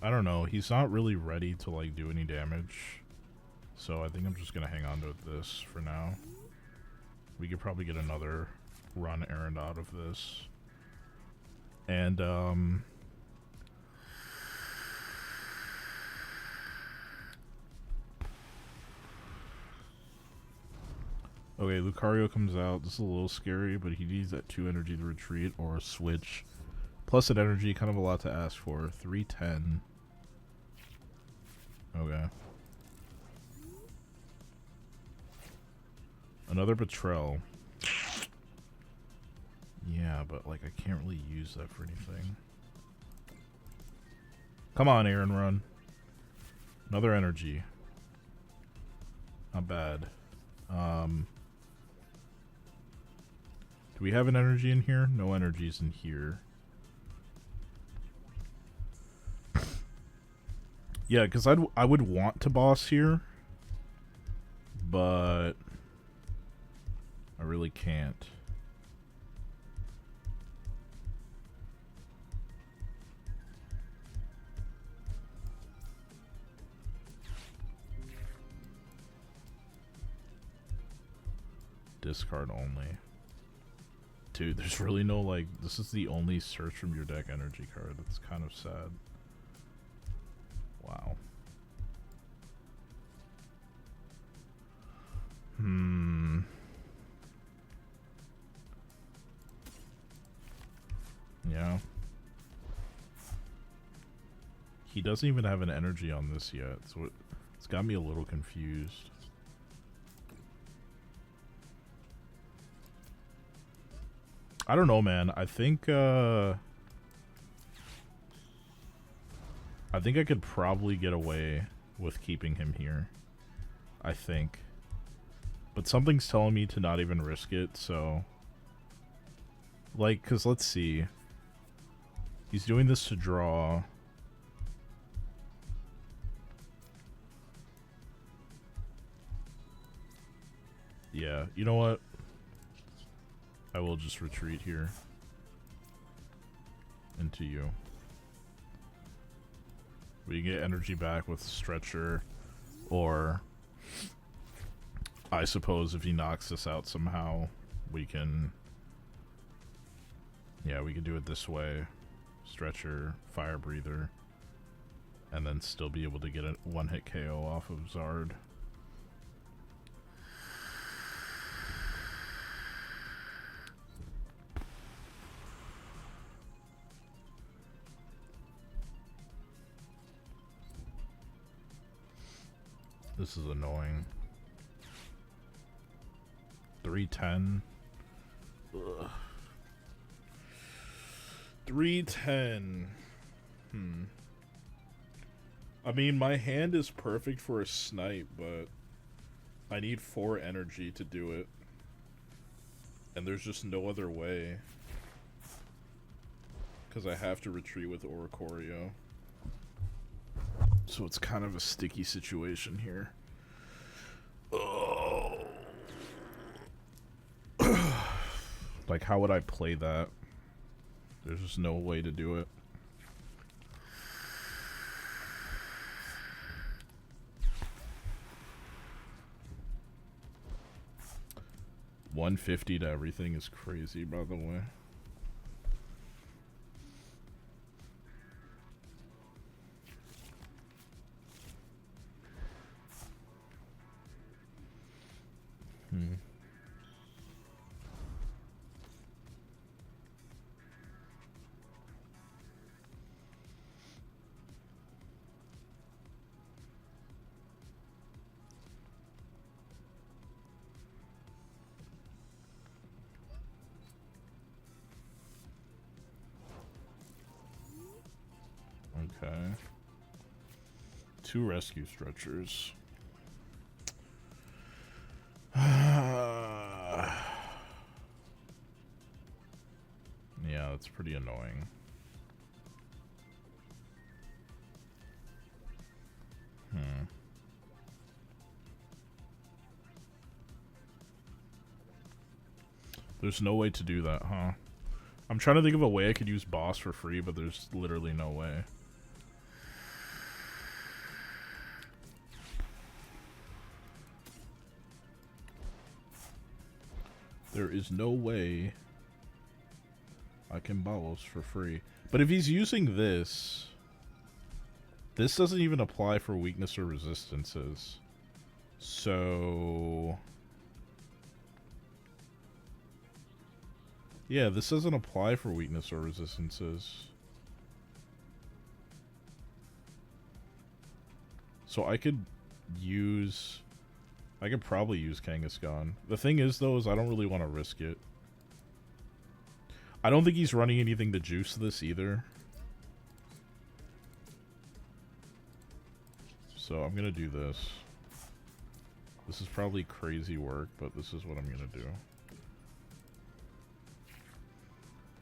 I don't know, he's not really ready to like do any damage. So I think I'm just gonna hang on to this for now. We could probably get another run errand out of this. And okay, Lucario comes out. This is a little scary, but he needs that 2 energy to retreat or switch. Plus an energy, kind of a lot to ask for. 310. Okay. Another Ptcgl. Yeah, but but like I can't really use that for anything. Come on, Aaron, run. Another energy. Not bad. Do we have an energy in here? No energies in here. Yeah, because I would want to boss here, but I really can't. Discard only. Dude, there's really no, like, this is the only search from your deck energy card. That's kind of sad. Wow. Yeah. He doesn't even have an energy on this yet, so it's got me a little confused. I don't know, man. I think I could probably get away with keeping him here. I think. But something's telling me to not even risk it, so... Like, because let's see. He's doing this to draw. Yeah, you know what? I will just retreat here. Into you. We get energy back with Stretcher, or I suppose if he knocks us out somehow, we can... Yeah, we can do it this way. Stretcher, Fire Breather, and then still be able to get a one-hit KO off of Zard. This is annoying. 310. Ugh. 310. I mean, my hand is perfect for a snipe, but I need 4 energy to do it. And there's just no other way. Because I have to retreat with Oricorio. So it's kind of a sticky situation here. Oh. Like, how would I play that? There's just no way to do it. $150 to everything is crazy, by the way. Okay. 2 rescue stretchers. Yeah, that's pretty annoying. There's no way to do that, huh? I'm trying to think of a way I could use boss for free, but there's literally no way. There is no way I can boss for free. But if he's using this, this doesn't even apply for weakness or resistances. So... yeah, this doesn't apply for weakness or resistances. So I could use... I could probably use Kangaskhan. The thing is, though, is I don't really want to risk it. I don't think he's running anything to juice this either. So I'm gonna do this. This is probably crazy work, but this is what I'm gonna do.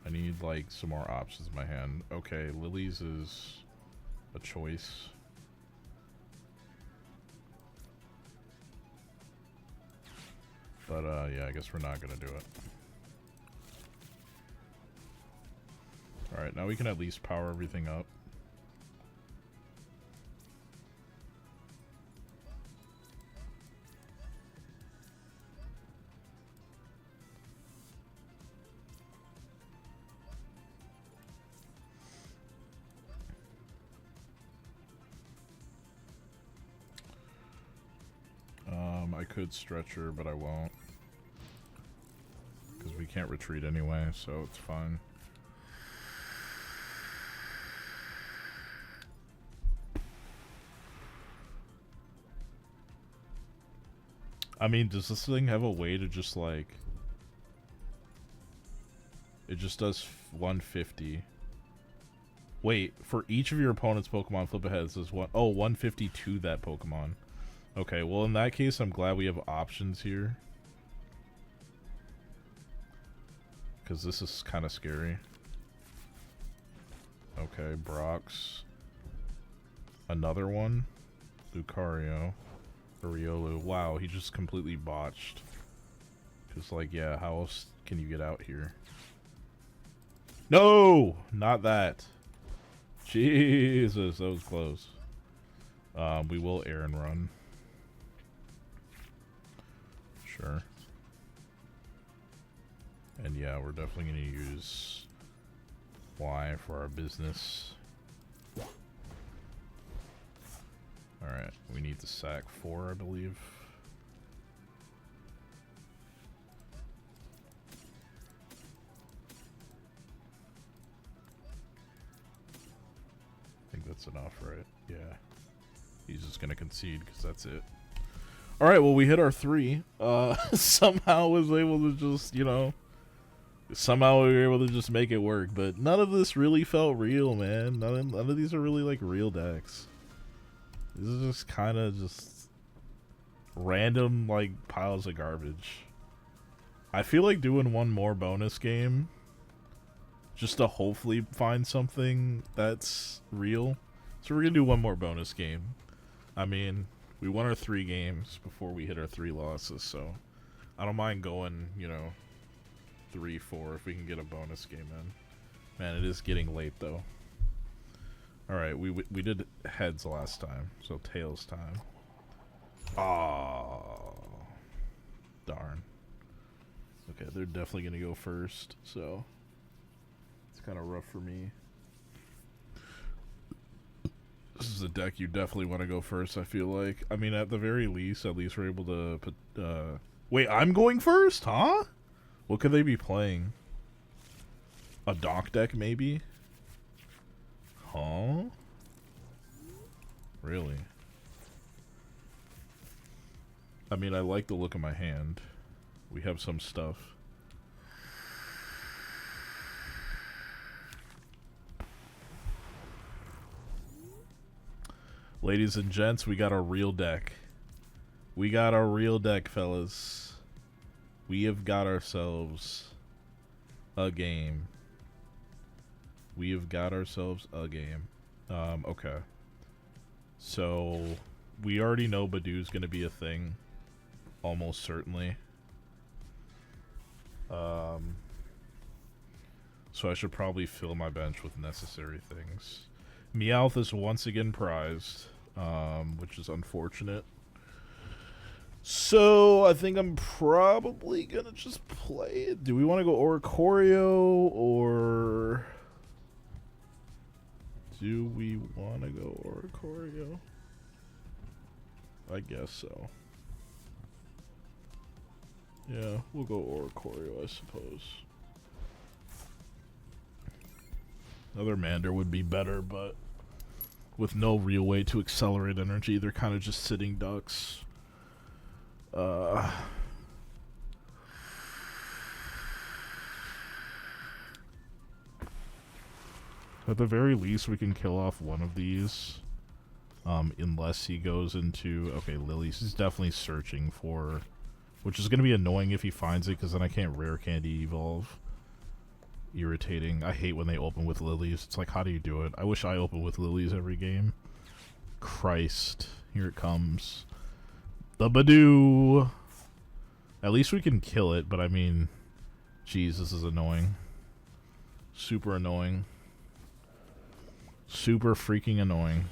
I need, like, some more options in my hand. Okay, Lily's is a choice. But, yeah, I guess we're not gonna do it. Alright, now we can at least power everything up. I could stretcher, but I won't. Because we can't retreat anyway, so it's fine. I mean, does this thing have a way to just, like... It just does 150. Wait, for each of your opponent's Pokemon, flip ahead, it says 150 to that Pokemon. Okay, well, in that case, I'm glad we have options here. Because this is kind of scary. Okay, Brox. Another one. Lucario. Riolu. Wow, he just completely botched. Because, like, yeah, how else can you get out here? No! Not that. Jesus, that was close. We will air and run. Sure. And yeah, we're definitely going to use Y for our business. Alright, we need to sack 4, I believe. I think that's enough, right? Yeah. He's just going to concede because that's it. Alright, well, we hit our 3. Somehow was able to just, you know, somehow we were able to just make it work. But none of this really felt real, man. None of these are really, like, real decks. This is just kind of just random, like, piles of garbage. I feel like doing one more bonus game just to hopefully find something that's real. So we're going to do one more bonus game. I mean, we won our 3 games before we hit our 3 losses, so I don't mind going, you know, 3-4 if we can get a bonus game in. Man, it is getting late, though. Alright, we did heads last time, so tails time. Oh, darn. Okay, they're definitely going to go first, so it's kind of rough for me. This is a deck you definitely want to go first, I feel like. I mean, at the very least, we're able to put... Wait, I'm going first? Huh? What could they be playing? A Dock deck, maybe? Huh? Really? I mean, I like the look of my hand. We have some stuff. Ladies and gents, we got a real deck. We got a real deck, fellas. We have got ourselves a game. We have got ourselves a game. Okay. So, we already know Badoo's gonna be a thing. Almost certainly. So I should probably fill my bench with necessary things. Meowth is once again prized, which is unfortunate. So I think I'm probably gonna just play it. Do we want to go Oricorio or do we want to go Oricorio? I guess so. Yeah, we'll go Oricorio, I suppose. Another Mander would be better, but with no real way to accelerate energy, they're kind of just sitting ducks. At the very least, we can kill off one of these. Unless he goes into... Okay, Lilies. He's definitely searching for... Which is going to be annoying if he finds it, because then I can't rare candy evolve. Irritating. I hate when they open with Lilies. It's like, how do you do it? I wish I open with Lilies every game. Christ. Here it comes. The Badoo! At least we can kill it, but I mean... Jeez, this is annoying. Super annoying. Super freaking annoying.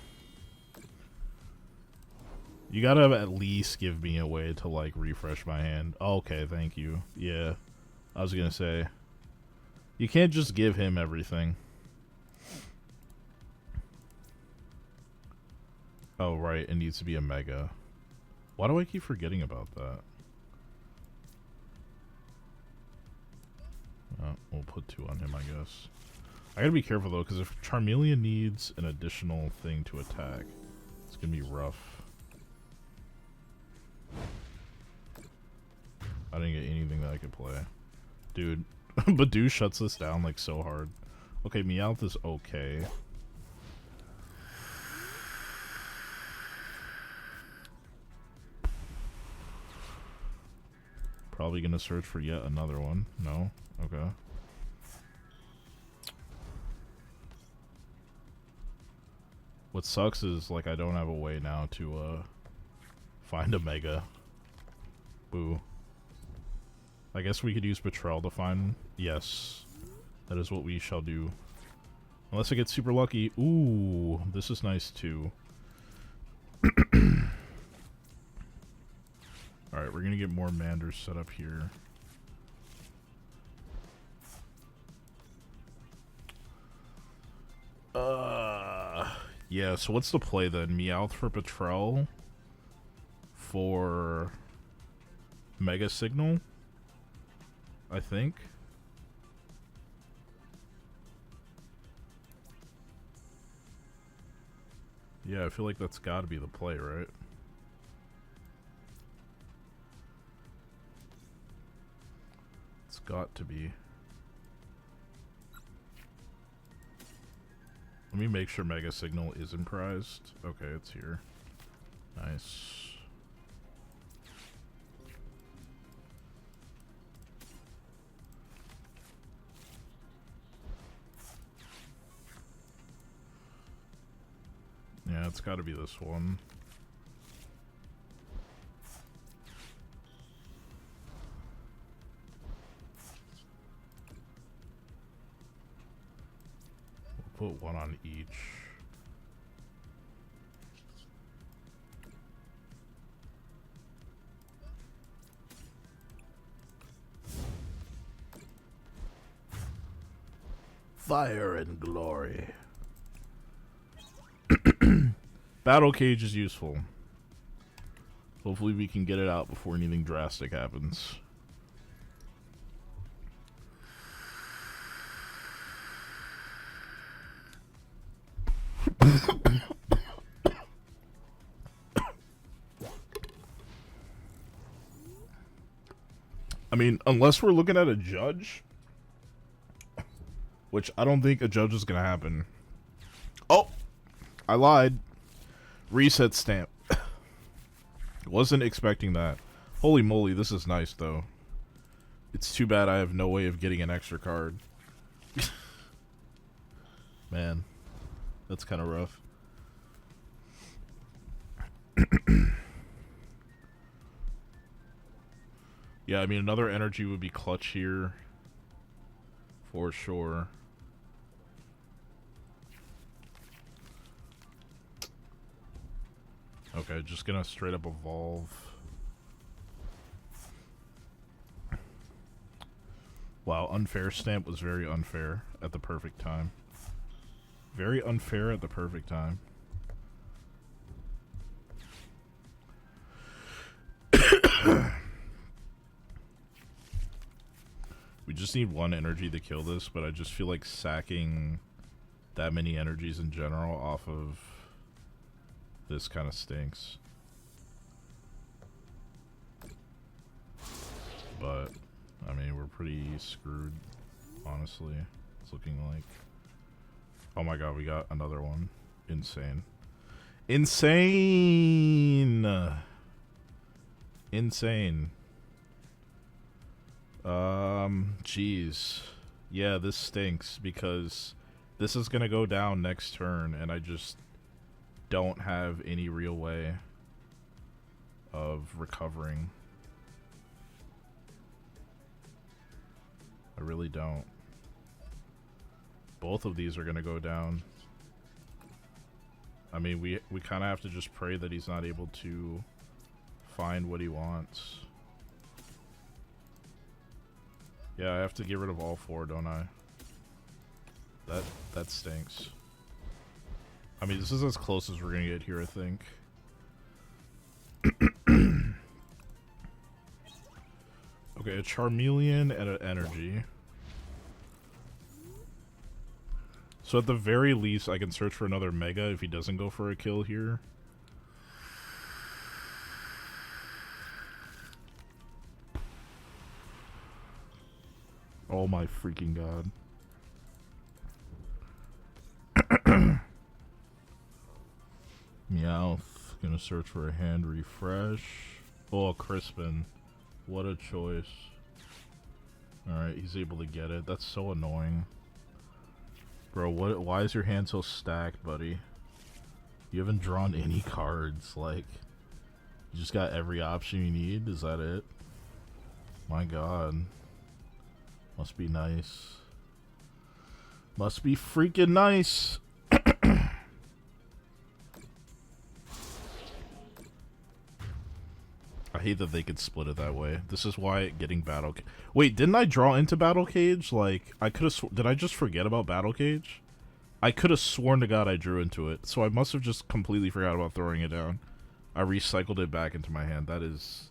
You gotta at least give me a way to, like, refresh my hand. Okay, thank you. Yeah. I was gonna say. You can't just give him everything. Oh, right. It needs to be a mega. Why do I keep forgetting about that? We'll put 2 on him, I guess. I gotta be careful, though, because if Charmeleon needs an additional thing to attack, it's gonna be rough. I didn't get anything that I could play. Dude, Badoo shuts this down, like, so hard. Okay, Meowth is okay. Probably gonna search for yet another one. No? Okay. What sucks is, like, I don't have a way now to, find a Mega. Boo. I guess we could use Ptcgl to find... Yes. That is what we shall do. Unless I get super lucky. Ooh, this is nice, too. Alright, we're gonna get more Manders set up here. Yeah, so what's the play then? Meowth for Ptcgl for Mega Signal, I think. Yeah, I feel like that's gotta be the play, right? It's got to be. Let me make sure Mega Signal isn't prized. Okay, it's here. Nice. Yeah, it's gotta be this one. We'll put 1 on each. Fire and glory. Battle Cage is useful. Hopefully we can get it out before anything drastic happens. I mean, unless we're looking at a judge, which I don't think a judge is going to happen. Oh, I lied. Reset stamp. Wasn't expecting that. Holy moly, this is nice, though. It's too bad I have no way of getting an extra card. Man, that's kind of rough. Yeah, I mean, another energy would be clutch here. For sure. Okay, just gonna straight up evolve. Wow, unfair stamp was very unfair at the perfect time. Very unfair at the perfect time. We just need 1 energy to kill this, but I just feel like sacking that many energies in general off of this kind of stinks. But, I mean, we're pretty screwed, honestly. It's looking like. Oh my god, we got another one. Insane. Insane! Insane. Jeez. Yeah, this stinks because this is gonna go down next turn and I just don't have any real way of recovering. I really don't. Both of these are gonna go down. I mean, we kind of have to just pray that he's not able to find what he wants. Yeah, I have to get rid of all four, don't I? That stinks. I mean, this is as close as we're gonna get here, I think. Okay, a Charmeleon and an Energy. So at the very least, I can search for another Mega if he doesn't go for a kill here. Oh my freaking god. Meowth. Gonna search for a hand refresh. Oh, Crispin. What a choice. Alright, he's able to get it. That's so annoying. Bro, why is your hand so stacked, buddy? You haven't drawn any cards, like... You just got every option you need? Is that it? My god. Must be nice. Must be freaking nice! I hate that they could split it that way. This is why getting Battle... Wait, didn't I draw into Battle Cage? Like, I could have... Did I just forget about Battle Cage? I could have sworn to God I drew into it. So I must have just completely forgot about throwing it down. I recycled it back into my hand. That is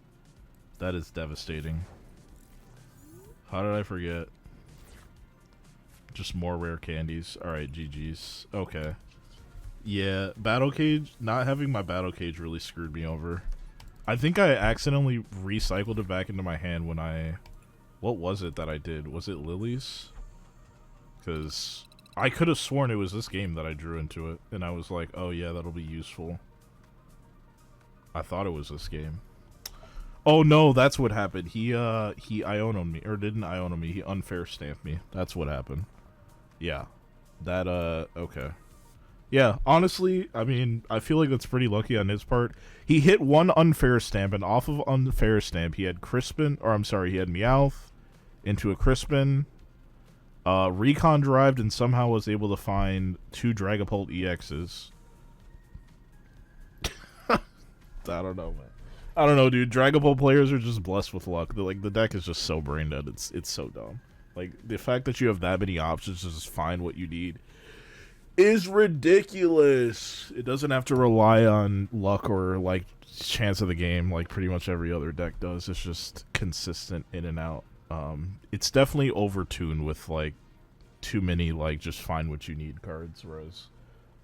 devastating. How did I forget? Just more rare candies. Alright, GG's. Okay. Yeah, Battle Cage... Not having my Battle Cage really screwed me over. I think I accidentally recycled it back into my hand when I... What was it that I did? Was it Lilies? Because I could have sworn it was this game that I drew into it. And I was like, oh yeah, that'll be useful. I thought it was this game. Oh no, that's what happened. He Iono'd me. Or didn't Iono me. He unfair stamped me. That's what happened. Yeah. That, okay. Yeah, honestly, I mean, I feel like that's pretty lucky on his part. He hit one unfair stamp, and off of unfair stamp, he had Crispin, or I'm sorry, he had Meowth into a Crispin, Recon derived, and somehow was able to find 2 Dragapult EXs. I don't know, man. I don't know, dude. Dragapult players are just blessed with luck. Like, the deck is just so brain dead. It's so dumb. Like, the fact that you have that many options to just find what you need is ridiculous. It doesn't have to rely on luck or like chance of the game like pretty much every other deck does. It's just consistent in and out. It's definitely overtuned with like too many like just find what you need cards, whereas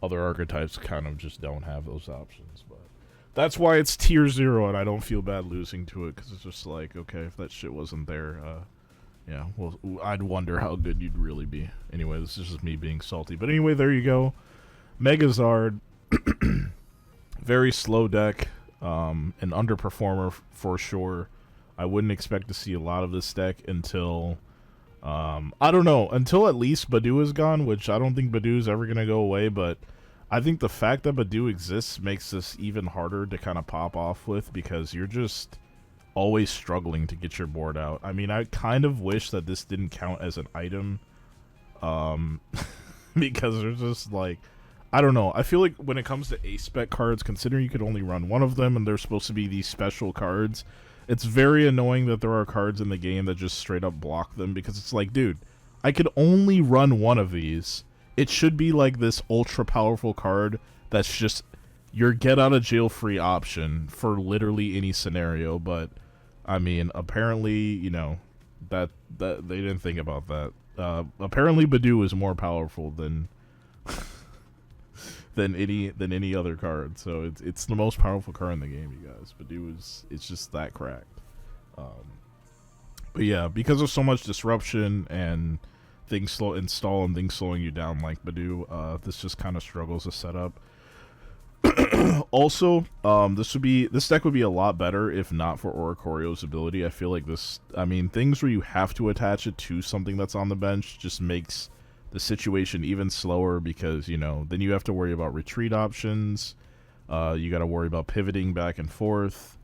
other archetypes kind of just don't have those options. But that's why it's tier 0 and I don't feel bad losing to it, because it's just like, okay, if that shit wasn't there, yeah, well, I'd wonder how good you'd really be. Anyway, this is just me being salty. But anyway, there you go. Megazard. Very slow deck. An underperformer for sure. I wouldn't expect to see a lot of this deck until... I don't know. Until at least Badu is gone, which I don't think Badu is ever going to go away. But I think the fact that Badu exists makes this even harder to kind of pop off with, because you're just... always struggling to get your board out. I mean, I kind of wish that this didn't count as an item, because there's just like, I don't know. I feel like when it comes to A-spec cards, considering you could only run one of them and they're supposed to be these special cards, it's very annoying that there are cards in the game that just straight up block them, because it's like, dude, I could only run one of these. It should be like this ultra powerful card that's just your get out of jail free option for literally any scenario. But I mean, apparently, you know, that they didn't think about that. Apparently, Badu is more powerful than any other card. So it's the most powerful card in the game, you guys. Badu it's just that cracked. But yeah, because of so much disruption and things slow install and things slowing you down like Badoo. This just kind of struggles to set up. Also, this deck would be a lot better if not for Oricorio's ability. I feel like this, I mean, things where you have to attach it to something that's on the bench just makes the situation even slower, because, you know, then you have to worry about retreat options. You got to worry about pivoting back and forth.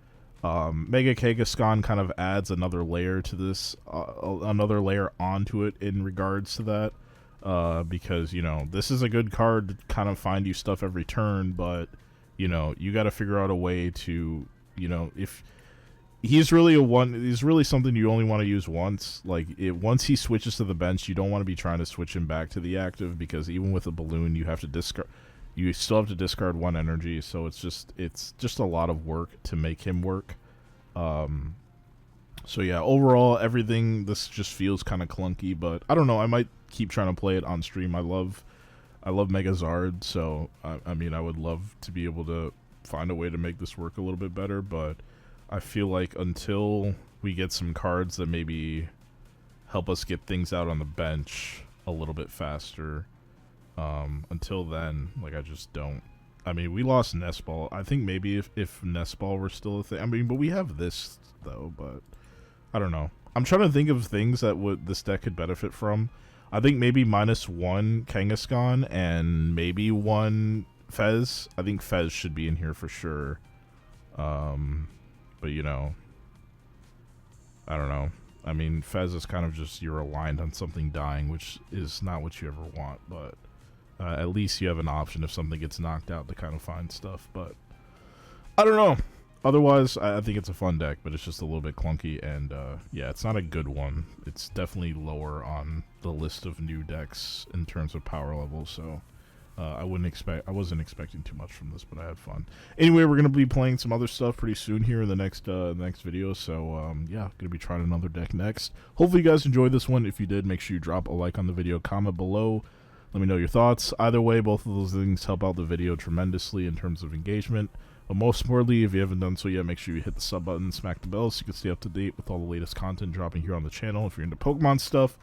Mega Kangaskhan kind of adds another layer to this, another layer onto it in regards to that. Because, you know, this is a good card to kind of find you stuff every turn, but, you know, you got to figure out a way to, you know, if he's really he's really something you only want to use once. Like, once he switches to the bench, you don't want to be trying to switch him back to the active, because even with a balloon, you have to discard, you still have to discard 1 energy, so it's just a lot of work to make him work. So yeah, overall, everything, this just feels kind of clunky, but I don't know, I might keep trying to play it on stream. I love Megazard, so I mean, I would love to be able to find a way to make this work a little bit better, but I feel like until we get some cards that maybe help us get things out on the bench a little bit faster, until then, like, I just don't. I mean, we lost Nest Ball. I think maybe if Nest Ball were still a thing, I mean, but we have this, though, but I don't know. I'm trying to think of things that this deck could benefit from. I think maybe -1 Kangaskhan and maybe 1 Fez. I think Fez should be in here for sure. But, you know, I don't know. I mean, Fez is kind of just, you're aligned on something dying, which is not what you ever want, but at least you have an option if something gets knocked out to kind of find stuff. But I don't know. Otherwise, I think it's a fun deck, but it's just a little bit clunky, and yeah, it's not a good one. It's definitely lower on the list of new decks in terms of power level, so I wasn't expecting too much from this, but I had fun. Anyway, we're gonna be playing some other stuff pretty soon here in the next video, so yeah, gonna be trying another deck next. Hopefully you guys enjoyed this one. If you did, make sure you drop a like on the video, comment below, let me know your thoughts. Either way, both of those things help out the video tremendously in terms of engagement. But most importantly, if you haven't done so yet, make sure you hit the sub button, smack the bell, so you can stay up to date with all the latest content dropping here on the channel. If you're into Pokemon stuff,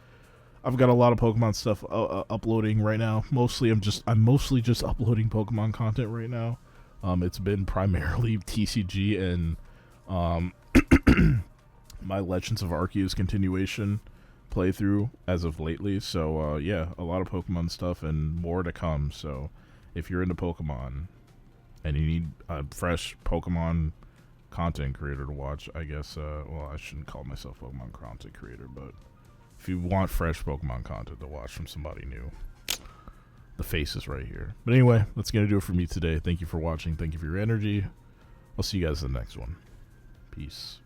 I've got a lot of Pokemon stuff uploading right now. I'm mostly just uploading Pokemon content right now. It's been primarily TCG and my Legends of Arceus continuation playthrough as of lately. So yeah, a lot of Pokemon stuff and more to come. So if you're into Pokemon and you need a fresh Pokemon content creator to watch, I guess, well, I shouldn't call myself Pokemon content creator, but if you want fresh Pokemon content to watch from somebody new, the face is right here. But anyway, that's going to do it for me today. Thank you for watching. Thank you for your energy. I'll see you guys in the next one. Peace.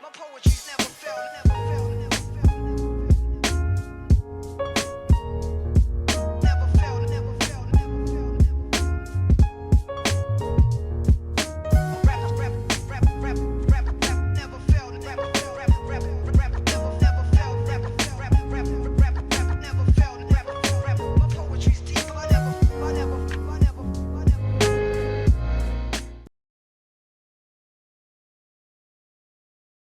My poetry's never failed, never failed.